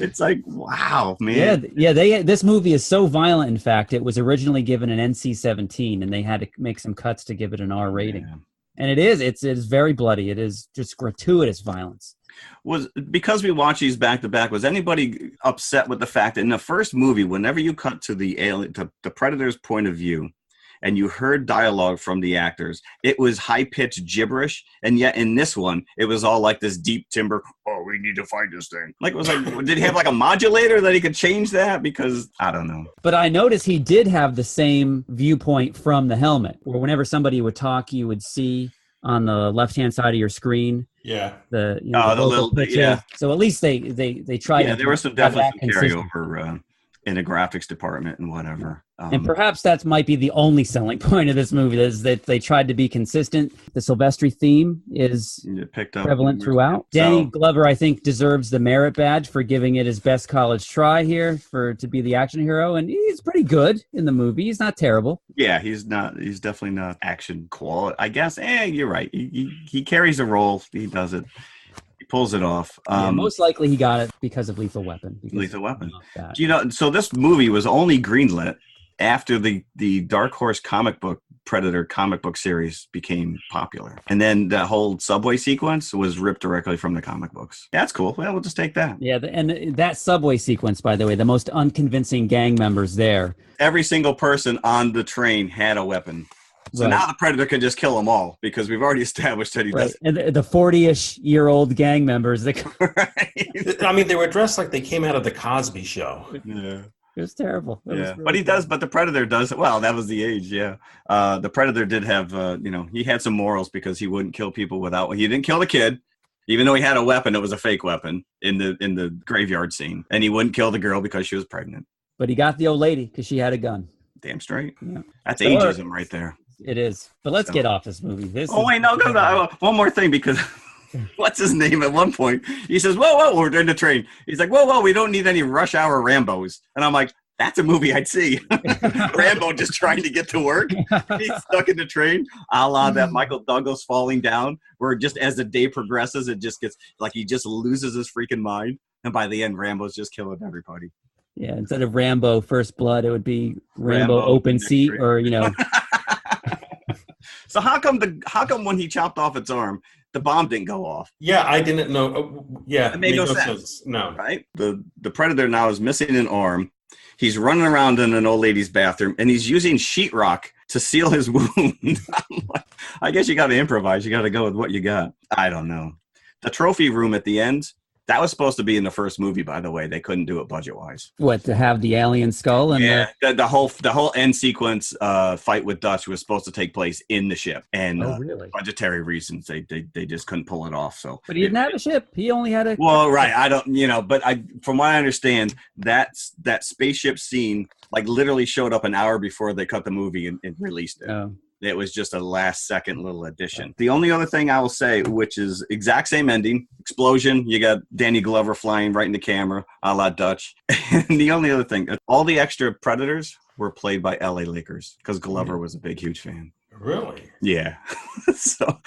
it's like, wow, man. Yeah, this movie is so violent, in fact, it was originally given an NC-17 and they had to make some cuts to give it an R rating. Yeah. And it is very bloody. It is just gratuitous violence. Was because we watch these back to back, was anybody upset with the fact that in the first movie, whenever you cut to the Predator's point of view and you heard dialogue from the actors, it was high-pitched gibberish, and yet in this one it was all like this deep timbre, oh, we need to find this thing. Like, it was like, did he have like a modulator that he could change that? Because I don't know. But I noticed he did have the same viewpoint from the helmet, where whenever somebody would talk, you would see on the left-hand side of your screen. Yeah. The little picture. Yeah. So at least they tried. Yeah, there was definitely some carryover in the graphics department and whatever. And perhaps that might be the only selling point of this movie, is that they tried to be consistent. The Silvestri theme is prevalent throughout. Danny Glover, I think, deserves the merit badge for giving it his best college try here to be the action hero, and he's pretty good in the movie. He's not terrible. Yeah, he's definitely not action quality, I guess. You're right. He carries a role. He does it. He pulls it off. Most likely he got it because of Lethal Weapon. So this movie was only greenlit after the Dark Horse Predator comic book series became popular. And then the whole subway sequence was ripped directly from the comic books. That's cool. Well, we'll just take that. Yeah, and that subway sequence, by the way, the most unconvincing gang members there. Every single person on the train had a weapon. So now the Predator can just kill them all, because we've already established that he does. And the 40-ish-year-old gang members. I mean, they were dressed like they came out of the Cosby Show. Yeah. It was terrible. But the Predator does. Well, that was the age, yeah. The Predator did have, he had some morals, because he wouldn't kill people he didn't kill the kid, even though he had a weapon. It was a fake weapon in the graveyard scene. And he wouldn't kill the girl because she was pregnant. But he got the old lady because she had a gun. Damn straight. Yeah. That's ageism right there. It is. But let's get off this movie. No. One more thing, because what's his name at one point. He says, whoa, we're in the train. He's like, whoa, we don't need any rush hour Rambos. And I'm like, that's a movie I'd see. Rambo just trying to get to work. He's stuck in the train, a la that Michael Douglas Falling Down, where just as the day progresses, it just gets like he just loses his freaking mind. And by the end, Rambo's just killing everybody. Yeah, instead of Rambo First Blood, it would be Rambo Open Seat, or So how come when he chopped off its arm, the bomb didn't go off? Yeah, I didn't know. It made no sense. No. Right? The Predator now is missing an arm. He's running around in an old lady's bathroom, and he's using sheetrock to seal his wound. I guess you got to improvise. You got to go with what you got. I don't know. The trophy room at the end, that was supposed to be in the first movie, by the way. They couldn't do it budget-wise. What, to have the alien skull? And the whole end sequence fight with Dutch was supposed to take place in the ship. And really? budgetary reasons, they just couldn't pull it off. So, but he didn't have a ship. He only had a... Well, right. I don't, but from what I understand, that spaceship scene, like, literally showed up an hour before they cut the movie and released it. Oh. It was just a last-second little addition. The only other thing I will say, which is exact same ending, explosion, you got Danny Glover flying right in the camera, a la Dutch. And the only other thing, all the extra Predators were played by LA Lakers, because Glover was a big, huge fan. Really? Yeah. So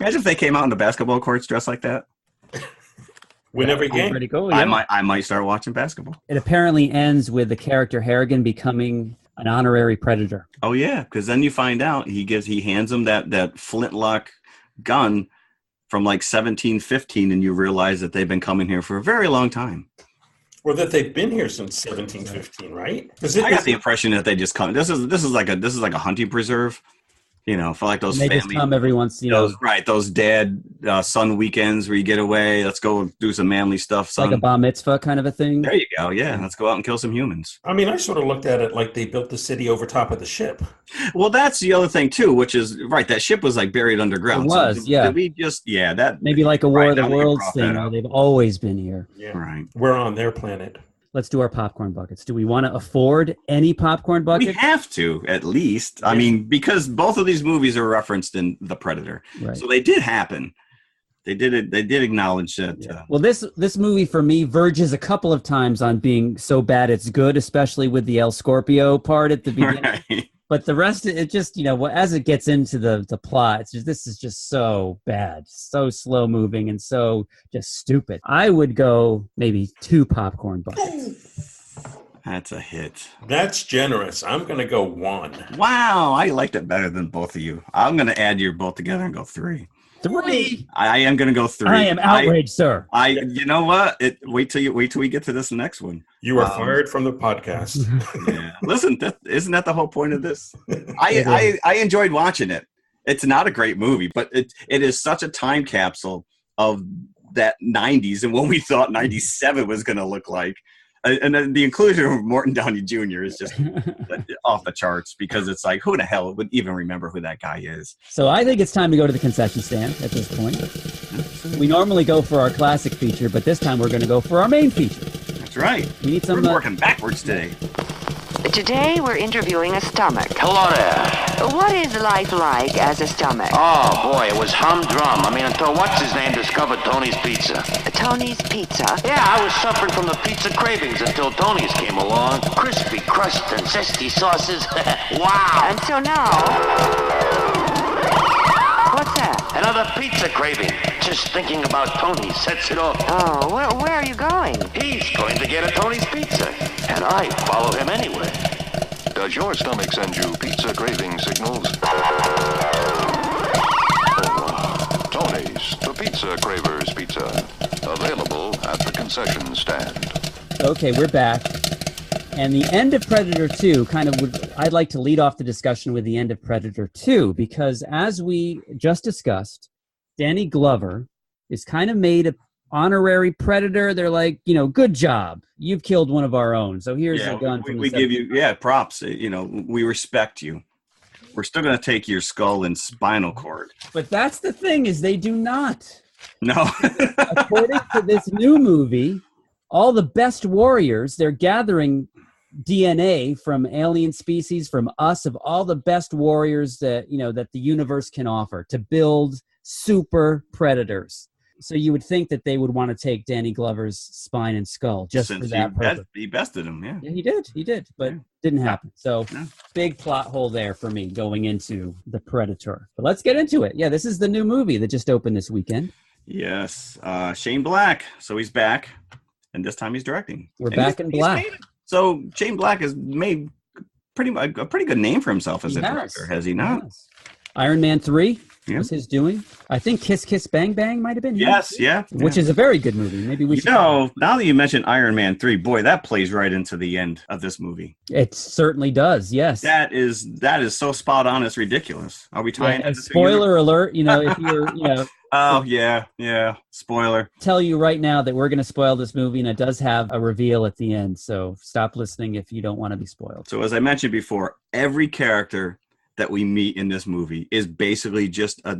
imagine if they came out in the basketball courts dressed like that. Win every game. Pretty cool, yeah. I might start watching basketball. It apparently ends with the character Harrigan becoming an honorary Predator. Oh yeah, because then you find out he hands him that flintlock gun from like 1715, and you realize that they've been coming here for a very long time. Or that they've been here since 1715, right? I got the impression that they just come. This is like a hunting preserve. For like those and they family, just come every once, those dad son weekends where you get away. Let's go do some manly stuff, son. Like a bar mitzvah kind of a thing. There you go. Yeah, let's go out and kill some humans. I mean, I sort of looked at it like they built the city over top of the ship. Well, that's the other thing too, which is right. That ship was like buried underground. It was, so did we just that maybe like a War of the Worlds thing. Where they've always been here. Yeah, right. We're on their planet. Let's do our popcorn buckets. Do we want to afford any popcorn buckets? We have to, at least. Yeah. I mean, because both of these movies are referenced in The Predator. Right. So they did happen. They did acknowledge that. Yeah. Well, this movie for me verges a couple of times on being so bad it's good, especially with the El Scorpio part at the beginning. Right. But the rest of it just, as it gets into the plot, this is just so bad, so slow moving and so just stupid. I would go maybe 2 popcorn buckets. That's a hit. That's generous. I'm going to go 1. Wow. I liked it better than both of you. I'm going to add your both together and go 3. 3. I am going to go 3. I am outraged, sir. You know what? Wait till we get to this next one. You are fired from the podcast. Yeah. Listen, isn't that the whole point of this? I enjoyed watching it. It's not a great movie, but it is such a time capsule of that 90s and what we thought 97 was going to look like. And then the inclusion of Morton Downey Jr. is just off the charts, because it's like, who the hell would even remember who that guy is? So I think it's time to go to the concession stand at this point. We normally go for our classic feature, but this time we're going to go for our main feature. That's right. We need some. We're working backwards today. Today we're interviewing a stomach. Hello there. What is life like as a stomach? Oh, boy, it was humdrum. I mean, until what's-his-name discovered Tony's Pizza. Tony's Pizza? Yeah, I was suffering from the pizza cravings until Tony's came along. Crispy crust and zesty sauces. Wow. And so now... What's that? Another pizza craving. Just thinking about Tony sets it off. Oh, where are you going? He's going to get a Tony's Pizza, and I follow him anyway. Does your stomach send you pizza craving signals? Tony's, the Pizza Cravers Pizza. Available at the concession stand. Okay, we're back. And the end of Predator 2 I'd like to lead off the discussion with the end of Predator 2, because as we just discussed, Danny Glover is kind of made an honorary Predator. They're like, good job. You've killed one of our own. So here's a gun. We give you, props. We respect you. We're still going to take your skull and spinal cord. But that's the thing, is they do not. No. According to this new movie, all the best warriors, they're gathering DNA from alien species, from us, of all the best warriors that the universe can offer to build super predators. So you would think that they would want to take Danny Glover's spine and skull just for that purpose. He bested him, yeah. Yeah, he did, but didn't happen. So big plot hole there for me going into The Predator. But let's get into it. Yeah, this is the new movie that just opened this weekend. Yes, Shane Black. So he's back, and this time he's directing. We're back in black. So Shane Black has made a pretty good name for himself as a director, has he not? Yes. Iron Man 3 was his doing. I think Kiss Kiss Bang Bang might have been him. Yes, yeah. Which is a very good movie. Maybe we should. Now that you mentioned Iron Man 3, boy, that plays right into the end of this movie. It certainly does, yes. That is so spot on, it's ridiculous. Are we tying it? Spoiler alert, if you're, Oh, yeah. Spoiler. Tell you right now that we're going to spoil this movie, and it does have a reveal at the end, so stop listening if you don't want to be spoiled. So as I mentioned before, every character that we meet in this movie is basically just a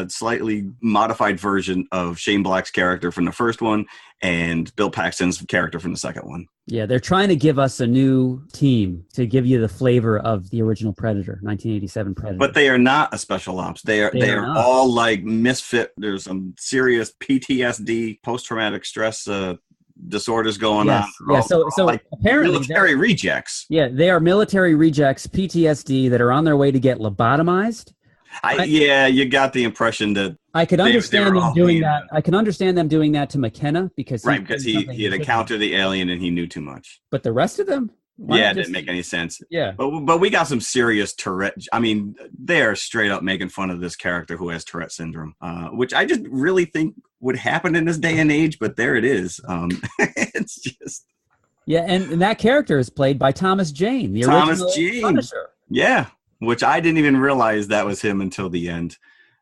slightly modified version of Shane Black's character from the first one and Bill Paxton's character from the second one. Yeah, they're trying to give us a new team to give you the flavor of the original Predator, 1987 Predator. But they are not a special ops. They are all like misfit. There's some serious PTSD, post-traumatic stress disorders going on. Yeah, so like apparently military rejects. Yeah, they are military rejects, PTSD, that are on their way to get lobotomized. You got the impression that I could understand them doing that. I can understand them doing that to McKenna because he had encountered the alien and he knew too much. But the rest of them, it didn't make any sense. Yeah, but we got some serious Tourette. I mean, they're straight up making fun of this character who has Tourette syndrome, which I just really think would happen in this day and age. But there it is. It's just and that character is played by Thomas Jane, the original Punisher. Yeah, which I didn't even realize that was him until the end.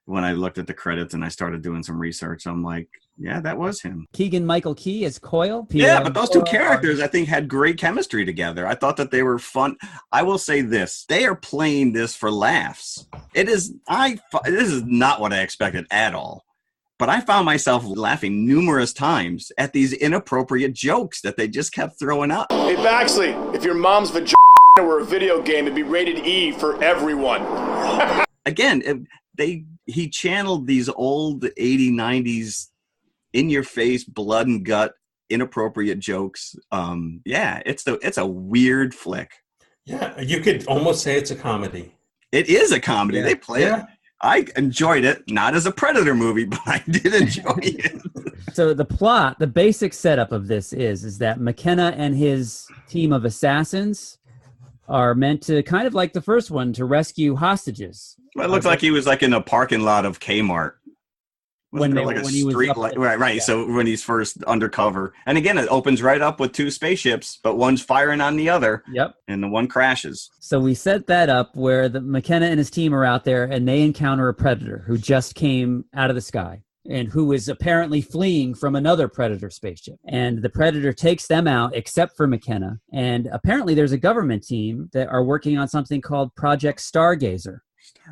When I looked at the credits and I started doing some research, I'm like, yeah, that was him. Keegan-Michael Key as Coyle. But those two characters, I think, had great chemistry together. I thought that they were fun. I will say this. They are playing this for laughs. This is not what I expected at all. But I found myself laughing numerous times at these inappropriate jokes that they just kept throwing out. Hey, Baxley, if your mom's vagina were a video game, it'd be rated E for everyone. Again, he channeled these old 80s, 90s, in-your-face, blood and gut, inappropriate jokes. It's a weird flick. Yeah, you could almost say it's a comedy. It is a comedy. Yeah. They play it. I enjoyed it, not as a Predator movie, but I did enjoy it. So the basic setup of this is that McKenna and his team of assassins are meant to, kind of like the first one, to rescue hostages. Well, it looks like he was like in a parking lot of Kmart. When he was up right. Yeah. So when he's first undercover, and again, it opens right up with two spaceships, but one's firing on the other. Yep. And the one crashes. So we set that up where the McKenna and his team are out there, and they encounter a Predator who just came out of the sky and who is apparently fleeing from another Predator spaceship. And the Predator takes them out, except for McKenna. And apparently there's a government team that are working on something called Project Stargazer,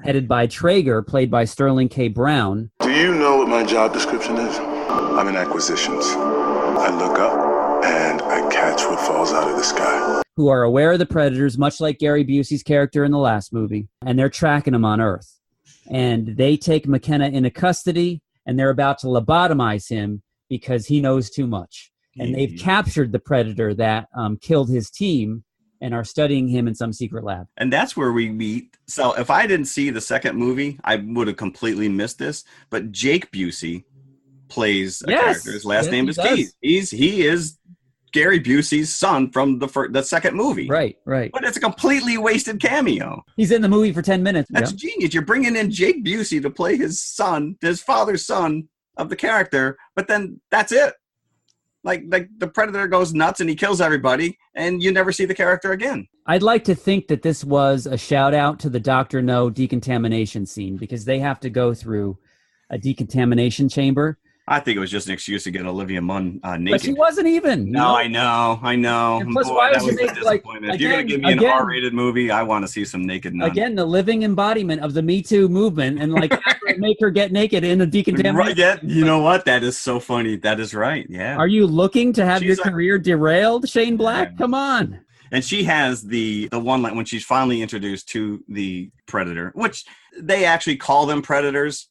headed by Traeger, played by Sterling K. Brown. Do you know what my job description is? I'm in acquisitions. I look up and I catch what falls out of the sky. Who are aware of the Predators, much like Gary Busey's character in the last movie, and they're tracking them on Earth. And they take McKenna into custody, and they're about to lobotomize him because he knows too much. And they've captured the Predator that killed his team and are studying him in some secret lab. And that's where we meet. So if I didn't see the second movie, I would have completely missed this. But Jake Busey plays a character. His last name is Keith. He is Gary Busey's son from the second movie. Right. But it's a completely wasted cameo. He's in the movie for 10 minutes. That's genius. You're bringing in Jake Busey to play his son, his father's son of the character, but then that's it. Like the Predator goes nuts and he kills everybody, and you never see the character again. I'd like to think that this was a shout out to the Dr. No decontamination scene, because they have to go through a decontamination chamber. I think it was just an excuse to get Olivia Munn naked. But she wasn't even. No, I know. And plus, why would you make if you're going to give me an R-rated movie, I want to see some naked nun. Again, the living embodiment of the Me Too movement, and make her get naked in a decontamination. Right, yeah, you know what? That is so funny. That is right. Yeah. Are you looking to have your career derailed, Shane Black? Come on. And she has the one line when she's finally introduced to the Predator, which they actually call them Predators.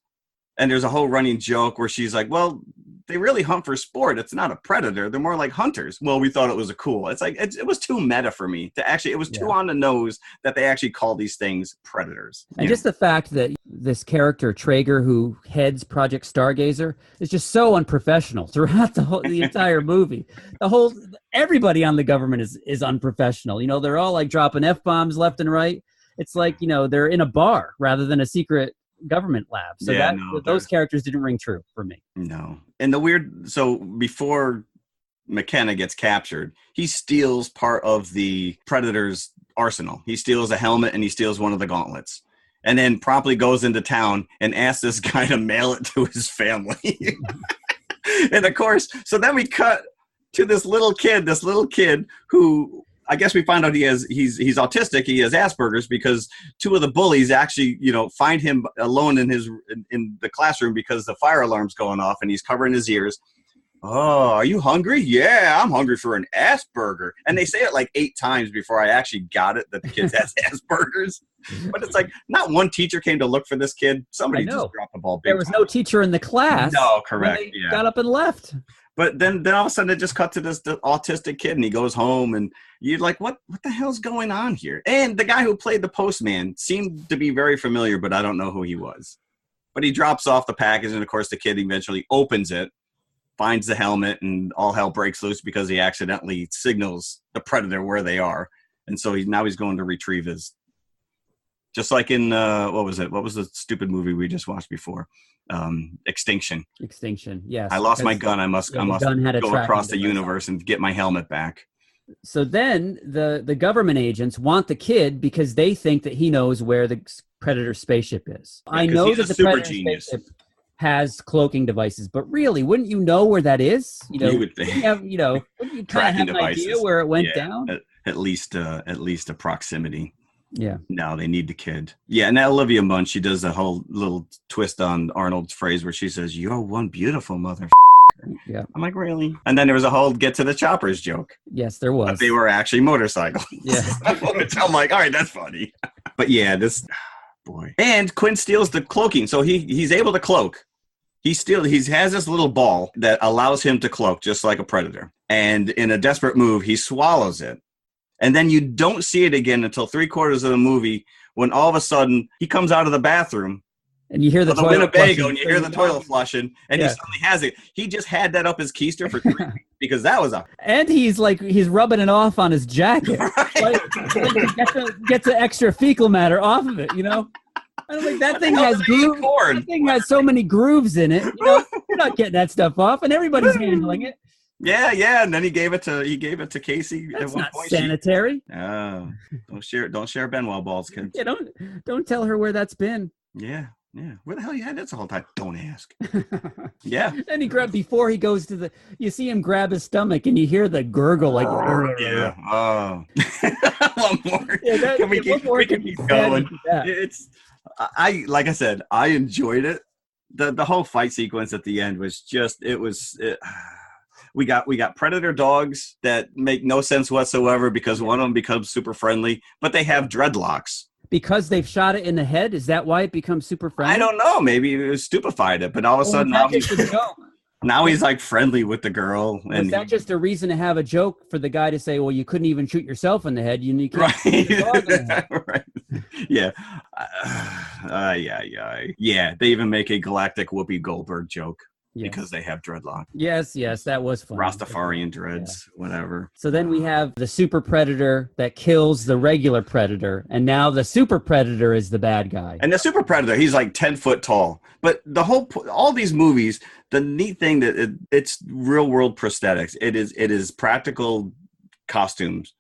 And there's a whole running joke where she's like, well, they really hunt for sport. It's not a predator. They're more like hunters. Well, we thought it was a cool. It's like, it was too meta for me to actually, it was too on the nose that they actually call these things predators. And just the fact that this character, Traeger, who heads Project Stargazer, is just so unprofessional throughout the entire movie. Everybody on the government is unprofessional. You know, they're all like dropping F-bombs left and right. It's like, you know, they're in a bar rather than a secret government lab. So those characters didn't ring true for me. No. And so before McKenna gets captured, he steals part of the Predator's arsenal. He steals a helmet and he steals one of the gauntlets. And then promptly goes into town and asks this guy to mail it to his family. And of course, so then we cut to this little kid who, I guess we find out he's autistic. He has Asperger's because two of the bullies actually, you know, find him alone in the classroom because the fire alarm's going off and he's covering his ears. Oh, are you hungry? Yeah, I'm hungry for an Asperger. And they say it like 8 times before I actually got it that the kid has Asperger's. But it's like not one teacher came to look for this kid. Somebody just dropped the ball. There was no teacher in the class. No, correct. They got up and left. But then all of a sudden it just cut to the autistic kid and he goes home and you're like, what the hell's going on here? And the guy who played the postman seemed to be very familiar, but I don't know who he was. But he drops off the package and of course the kid eventually opens it, finds the helmet, and all hell breaks loose because he accidentally signals the Predator where they are. And so now he's going to retrieve his, just like in, what was it? What was the stupid movie we just watched before? Extinction, yes. I lost my gun. I must go across the universe and get my helmet back. So then the government agents want the kid because they think that he knows where the Predator spaceship is. I know that the Predator spaceship has cloaking devices, but really, wouldn't you know where that is? You know, you would think. Wouldn't you kind of have an idea where it went down? At least a proximity. Yeah. No, they need the kid. Yeah, and Olivia Munn, she does a whole little twist on Arnold's phrase where she says, "You're one beautiful mother." Yeah. I'm like, really? And then there was a whole get to the choppers joke. Yes, there was. But they were actually motorcycles. Yeah. I'm like, all right, that's funny. But yeah, boy. And Quinn steals the cloaking. So he's able to cloak. He has this little ball that allows him to cloak just like a predator. And in a desperate move, he swallows it. And then you don't see it again until 3/4 of the movie when all of a sudden he comes out of the bathroom. And you hear the toilet Winnebago flushing. and you hear the toilet flushing and he suddenly has it. He just had that up his keister for 3 weeks because that was and he's rubbing it off on his jacket. Right. Get the extra fecal matter off of it, you know? I'm like, that thing has grooves. That thing has so many grooves in it. You know, you're not getting that stuff off, and everybody's handling it. Yeah, and then he gave it to Casey. That's at one not point. sanitary. Don't share Benwell balls, kids. Yeah, don't tell her where that's been. Yeah. Where the hell you had that the whole time? Don't ask. Yeah. And before he goes to you see him grab his stomach, and you hear the gurgle like. Yeah. Oh. One more. Yeah, we can keep going. Like I said, I enjoyed it. The whole fight sequence at the end was just we got predator dogs that make no sense whatsoever because one of them becomes super friendly, but they have dreadlocks. Because they've shot it in the head? Is that why it becomes super friendly? I don't know. Maybe it was stupefied it, but all of a sudden now he's like friendly with the girl. And is that just a reason to have a joke for the guy to say, well, you couldn't even shoot yourself in the head. You can't shoot your dog in the head. Right. Yeah. Yeah. They even make a galactic Whoopi Goldberg joke. Yes. Because they have dreadlock. Yes, that was fun. Rastafarian dreads, whatever. So then we have the super predator that kills the regular predator, and now the super predator is the bad guy. And the super predator, he's like 10 foot tall. But all these movies, the neat thing that it's real world prosthetics. It is practical costumes.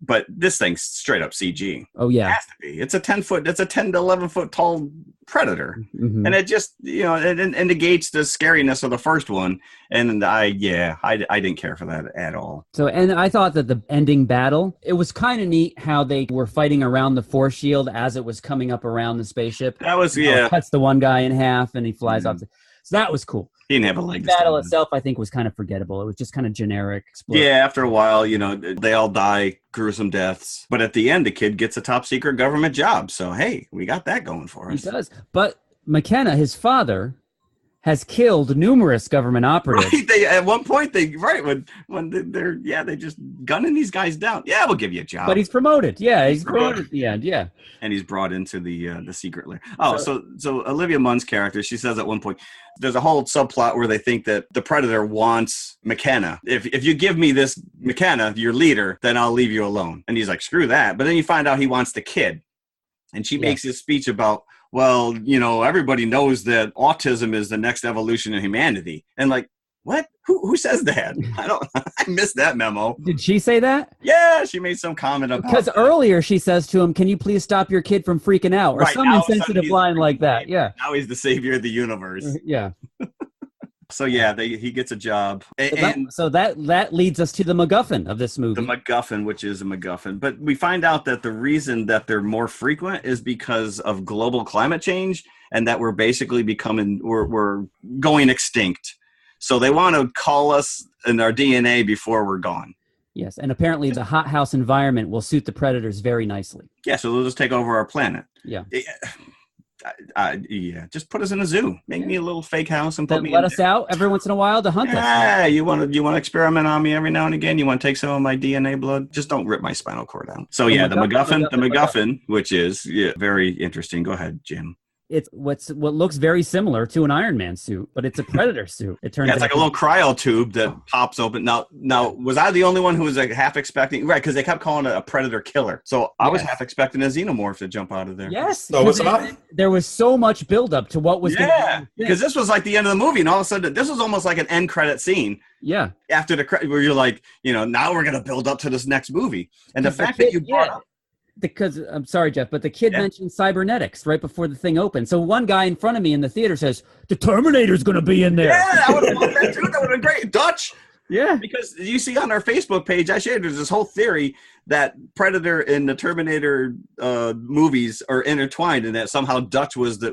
But this thing's straight up CG. Oh yeah, it has to be. It's a 10 to 11 foot tall predator, and it just it negates the scariness of the first one. And I didn't care for that at all. So, and I thought that the ending battle, it was kind of neat how they were fighting around the force shield as it was coming up around the spaceship. That was It cuts the one guy in half, and he flies off. So that was cool. He didn't have a leg. The battle itself, I think, was kind of forgettable. It was just kind of generic. Yeah, after a while, they all die gruesome deaths. But at the end, the kid gets a top secret government job. So, hey, we got that going for us. He does. But McKenna, his father, has killed numerous government operatives. Right, they at one point they're just gunning these guys down. Yeah, we'll give you a job. But he's promoted. Yeah, he's promoted at the end. Yeah, and he's brought into the secret lair. Oh, so Olivia Munn's character, she says at one point, there's a whole subplot where they think that the Predator wants McKenna. If you give me this McKenna, your leader, then I'll leave you alone. And he's like, screw that. But then you find out he wants the kid, and she makes this speech about, well, everybody knows that autism is the next evolution of humanity. And like, what? Who says that? I missed that memo. Did she say that? Yeah, she made some comment about because earlier she says to him, can you please stop your kid from freaking out? Or some insensitive line like that. Yeah. Now he's the savior of the universe. Yeah. So yeah, he gets a job. So that leads us to the MacGuffin of this movie. The MacGuffin, which is a MacGuffin. But we find out that the reason that they're more frequent is because of global climate change, and that we're basically we're going extinct. So they want to call us in our DNA before we're gone. Yes, and apparently the hothouse environment will suit the predators very nicely. Yeah, so they'll just take over our planet. Yeah. Yeah, just put us in a zoo. Make me a little fake house and put me. Let us out every once in a while to hunt us. Yeah, you want to experiment on me every now and again. You want to take some of my DNA blood. Just don't rip my spinal cord out. So the MacGuffin, which is very interesting. Go ahead, Jim. It's what looks very similar to an Iron Man suit, but it's a Predator suit. It turns out it's like a little cryo tube that pops open. Now, was I the only one who was like half expecting? Right, because they kept calling it a Predator killer. So I was half expecting a xenomorph to jump out of there. Yes. So there was so much buildup to what was going to happen. Because this was like the end of the movie, and all of a sudden, this was almost like an end credit scene. Yeah. After the credit, where you're like, now we're going to build up to this next movie, and the fact that you brought up. Because I'm sorry, Jeff, but the kid mentioned cybernetics right before the thing opened. So one guy in front of me in the theater says, the Terminator's going to be in there. Yeah, I would have loved that too. That would have been great. Dutch. Yeah. Because you see on our Facebook page, I shared there's this whole theory that Predator and the Terminator movies are intertwined, and that somehow Dutch was the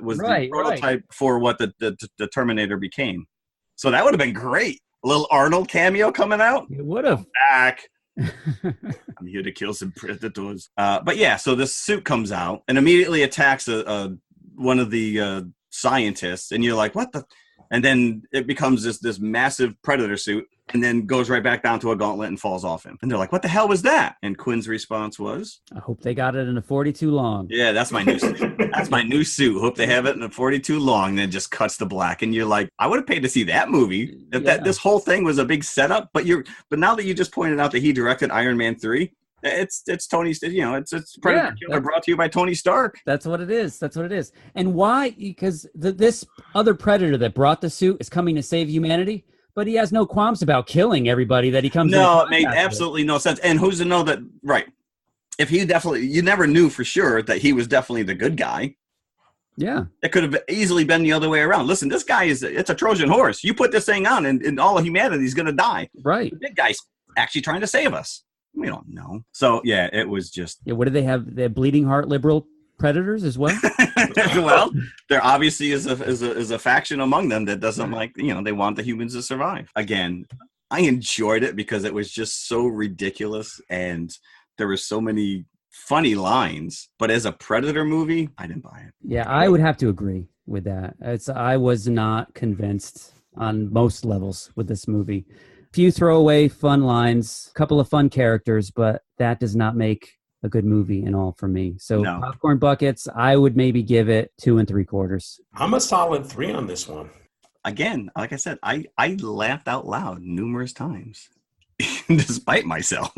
prototype for what the Terminator became. So that would have been great. A little Arnold cameo coming out. It would have. Back. I'm here to kill some predators. But yeah, so this suit comes out and immediately attacks one of the scientists, and you're like, what the? And then it becomes this massive Predator suit, and then goes right back down to a gauntlet and falls off him. And they're like, what the hell was that? And Quinn's response was, I hope they got it in a 42 long. Yeah, that's my new suit. That's my new suit. Hope they have it in a 42 long. And then just cuts to black. And you're like, I would have paid to see that movie. If this whole thing was a big setup. But now that you just pointed out that he directed Iron Man 3, it's Tony's, it's Predator Killer brought to you by Tony Stark. That's what it is. And why? Because this other Predator that brought the suit is coming to save humanity, but he has no qualms about killing everybody that he comes. No, it made absolutely no sense. And who's to know that? Right? If you never knew for sure that he was definitely the good guy. Yeah, it could have easily been the other way around. Listen, this guy it's a Trojan horse. You put this thing on, and all of humanity is going to die. Right? The big guy's actually trying to save us. We don't know. So yeah, it was just. Yeah, what do they have? They have bleeding heart liberal predators as well. Well, there obviously is a faction among them that doesn't like, they want the humans to survive. Again, I enjoyed it because it was just so ridiculous, and there were so many funny lines. But as a Predator movie, I didn't buy it. Yeah, I would have to agree with that. I was not convinced on most levels with this movie. Few throwaway fun lines, a couple of fun characters, but that does not make a good movie in all for me. So Popcorn buckets, I would maybe give it 2 3/4. I'm a solid 3 on this one. Again, like I said, I laughed out loud numerous times, despite myself.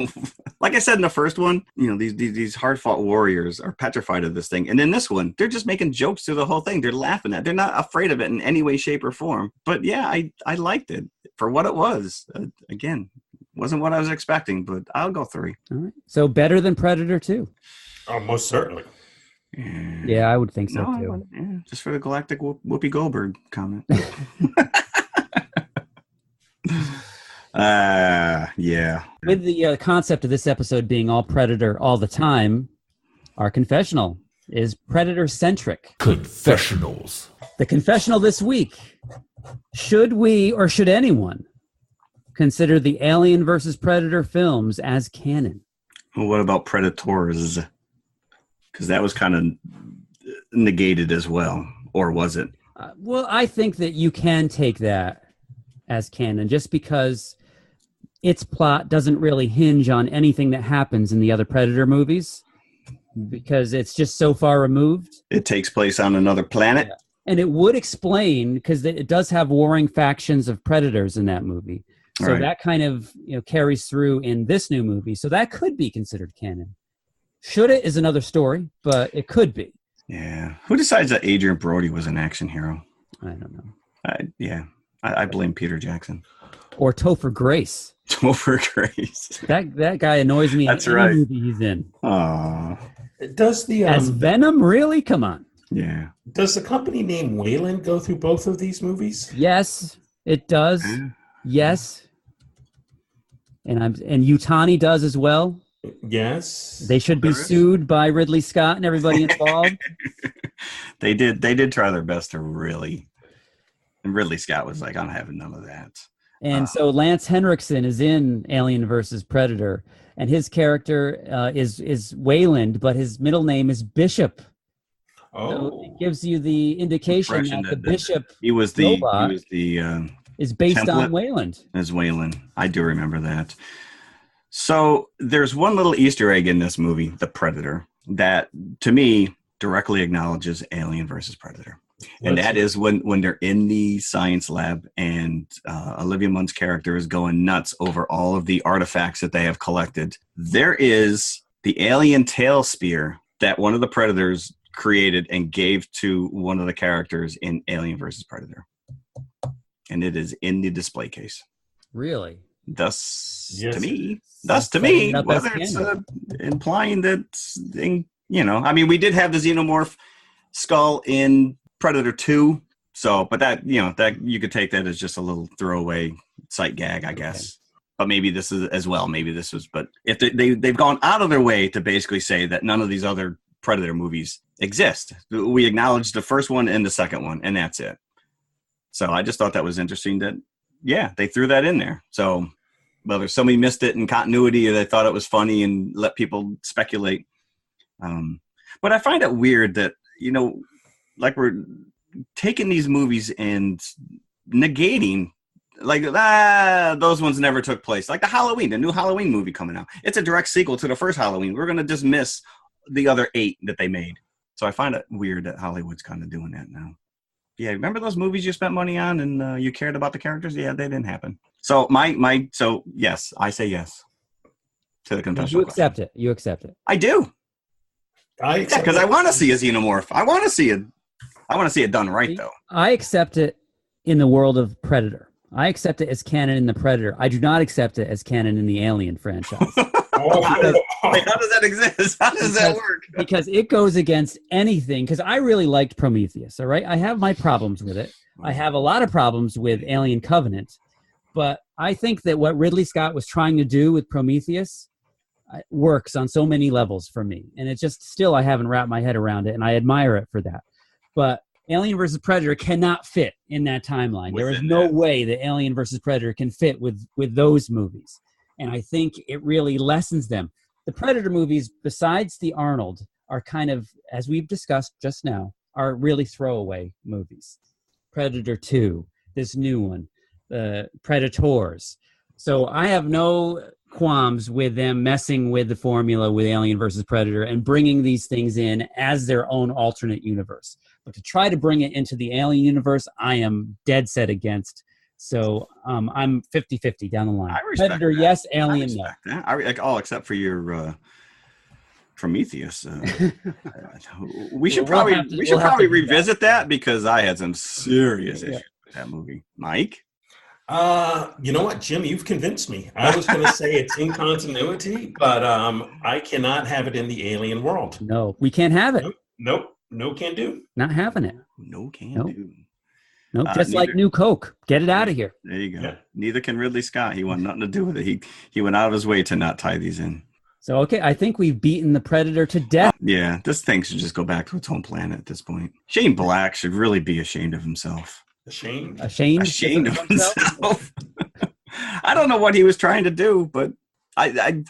Like I said in the first one, these hard-fought warriors are petrified of this thing. And in this one, they're just making jokes through the whole thing. They're laughing at it. They're not afraid of it in any way, shape, or form. But yeah, I liked it for what it was. Again, wasn't what I was expecting, but I'll go 3. All right. So better than Predator 2? Oh, most certainly. Yeah, I would think so too. Just for the galactic Whoopi Goldberg comment. Yeah. With the concept of this episode being all Predator all the time, our confessional is Predator-centric. Confessionals. The confessional this week. Should we, or should anyone, consider the Alien versus Predator films as canon? Well, what about Predators? Because that was kind of negated as well. Or was it? Well, I think that you can take that as canon just because its plot doesn't really hinge on anything that happens in the other Predator movies because it's just so far removed. It takes place on another planet. Yeah. And it would explain, because it does have warring factions of predators in that movie. So that kind of carries through in this new movie. So that could be considered canon. Should it is another story, but it could be. Yeah. Who decides that Adrian Brody was an action hero? I don't know. I blame Peter Jackson. Or Topher Grace. Topher Grace. That guy annoys me. That's in right. any movie he's in. Aww. Does the as Venom really? Come on. Yeah. Does the company name Wayland go through both of these movies? Yes, it does. Yes. And Utani does as well. Yes. They should be sued by Ridley Scott and everybody involved. They did try their best to really. And Ridley Scott was like, I'm having none of that. And so Lance Henriksen is in Alien versus Predator, and his character is Wayland, but his middle name is Bishop. Oh, so it gives you the indication that the Bishop robot is based on Wayland. As Wayland, I do remember that. So there's one little Easter egg in this movie, The Predator, that to me directly acknowledges Alien versus Predator. And that is when they're in the science lab and Olivia Munn's character is going nuts over all of the artifacts that they have collected. There is the alien tail spear that one of the Predators created and gave to one of the characters in Alien versus Predator. And it is in the display case. Really? Thus, yes. to me, whether it's implying that, I mean, we did have the xenomorph skull in Predator 2, so, but that you could take that as just a little throwaway sight gag, I guess. Okay. But maybe this is as well. Maybe this was, but if they've gone out of their way to basically say that none of these other Predator movies exist. We acknowledge the first one and the second one, and that's it. So I just thought that was interesting that, they threw that in there. So whether somebody missed it in continuity or they thought it was funny and let people speculate. But I find it weird that, like we're taking these movies and negating, like, those ones never took place. Like the new Halloween movie coming out. It's a direct sequel to the first Halloween. We're going to dismiss the other 8 that they made. So I find it weird that Hollywood's kind of doing that now. Yeah, remember those movies you spent money on and you cared about the characters? Yeah, they didn't happen. So so yes, I say yes to the confessional. You accept it. You accept it. I do. Because I want to see a xenomorph. I want to see it done right, though. I accept it in the world of Predator. I accept it as canon in the Predator. I do not accept it as canon in the Alien franchise. How does that exist? How does that work? Because it goes against anything. Because I really liked Prometheus, all right? I have my problems with it. I have a lot of problems with Alien Covenant. But I think that what Ridley Scott was trying to do with Prometheus works on so many levels for me. And it's just still I haven't wrapped my head around it, and I admire it for that. But Alien versus Predator cannot fit in that timeline. There is no way that Alien versus Predator can fit with those movies. And I think it really lessens them. The Predator movies, besides the Ah-nuld, are kind of, as we've discussed just now, are really throwaway movies. Predator 2, this new one, Predators. So I have no qualms with them messing with the formula with Alien versus Predator and bringing these things in as their own alternate universe. But to try to bring it into the Alien universe, I am dead set against. So I'm 50-50 down the line. Predator, that. Yes. Alien, no. All except for your Prometheus. We should probably revisit that because I had some serious issues with that movie. Mike? You know what, Jim? You've convinced me. I was going to say it's in continuity, but I cannot have it in the Alien world. No, we can't have it. Nope. No can do. Not having it. No can do. Nope. Just like New Coke. Get it out of here. There you go. Yeah. Neither can Ridley Scott. He wanted nothing to do with it. He went out of his way to not tie these in. So, okay, I think we've beaten the Predator to death. Yeah, this thing should just go back to its home planet at this point. Shane Black should really be ashamed of himself. Ashamed of himself. I don't know what he was trying to do, but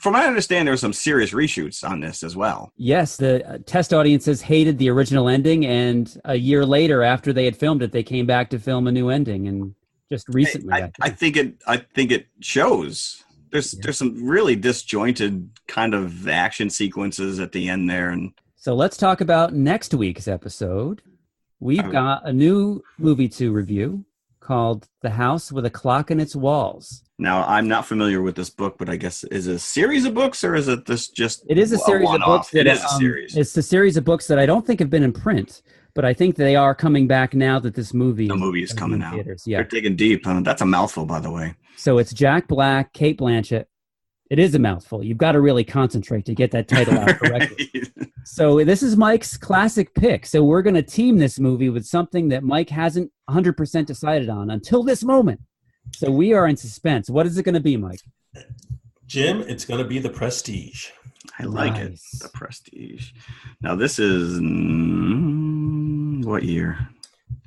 From what I understand, there were some serious reshoots on this as well. Yes, the test audiences hated the original ending, and a year later, after they had filmed it, they came back to film a new ending, and just recently. I think it shows. There's some really disjointed kind of action sequences at the end there, and so let's talk about next week's episode. We've got a new movie to review called The House with a Clock in Its Walls. Now, I'm not familiar with this book, but I guess is it a series of books or is it this just It is a series of books. It is a series. It's a series of books that I don't think have been in print, but I think they are coming back now that the movie is coming out. Theaters. Yeah. They're digging deep. That's a mouthful, by the way. So it's Jack Black, Cate Blanchett. It is a mouthful. You've got to really concentrate to get that title out correctly. So this is Mike's classic pick. So we're going to team this movie with something that Mike hasn't 100% decided on until this moment. So we are in suspense. What is it going to be, Mike? Jim, it's going to be The Prestige. I like it. The Prestige. Now this is what year?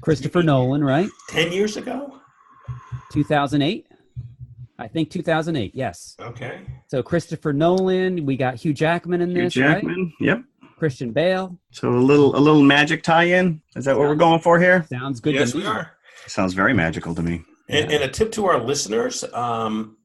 Christopher Nolan, right? 10 years ago? 2008? I think 2008, yes. Okay. So Christopher Nolan, we got Hugh Jackman in this, Hugh Jackman, right? Yep. Christian Bale. So a little magic tie-in? Is that what we're going for here? Sounds good yes, to me. we are. Sounds very magical to me. And a tip to our listeners,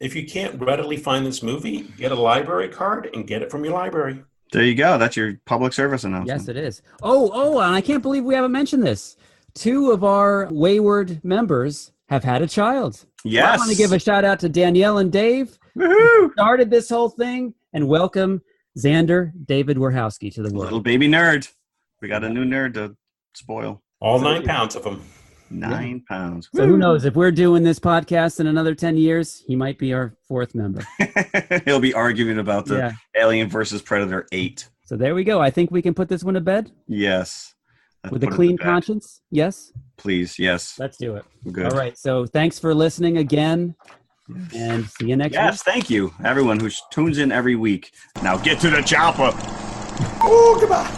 if you can't readily find this movie, get a library card and get it from your library. There you go. That's your public service announcement. Yes, it is. Oh, and I can't believe we haven't mentioned this. 2 of our Wayward members have had a child. Yes. Well, I want to give a shout out to Danielle and Dave, who started this whole thing, and welcome Xander David Warhowski to the world. Little baby nerd. We got a new nerd to spoil. All 9 pounds of them. 9 pounds. So who knows? If we're doing this podcast in another 10 years, he might be our 4th member. He'll be arguing about the Alien versus Predator 8. So there we go. I think we can put this one to bed. Yes. With a clean conscience? Yes? Please, yes. Let's do it. Good. All right. So thanks for listening again. And see you next week. Yes, thank you, everyone who tunes in every week. Now get to the chopper. Oh, goodbye.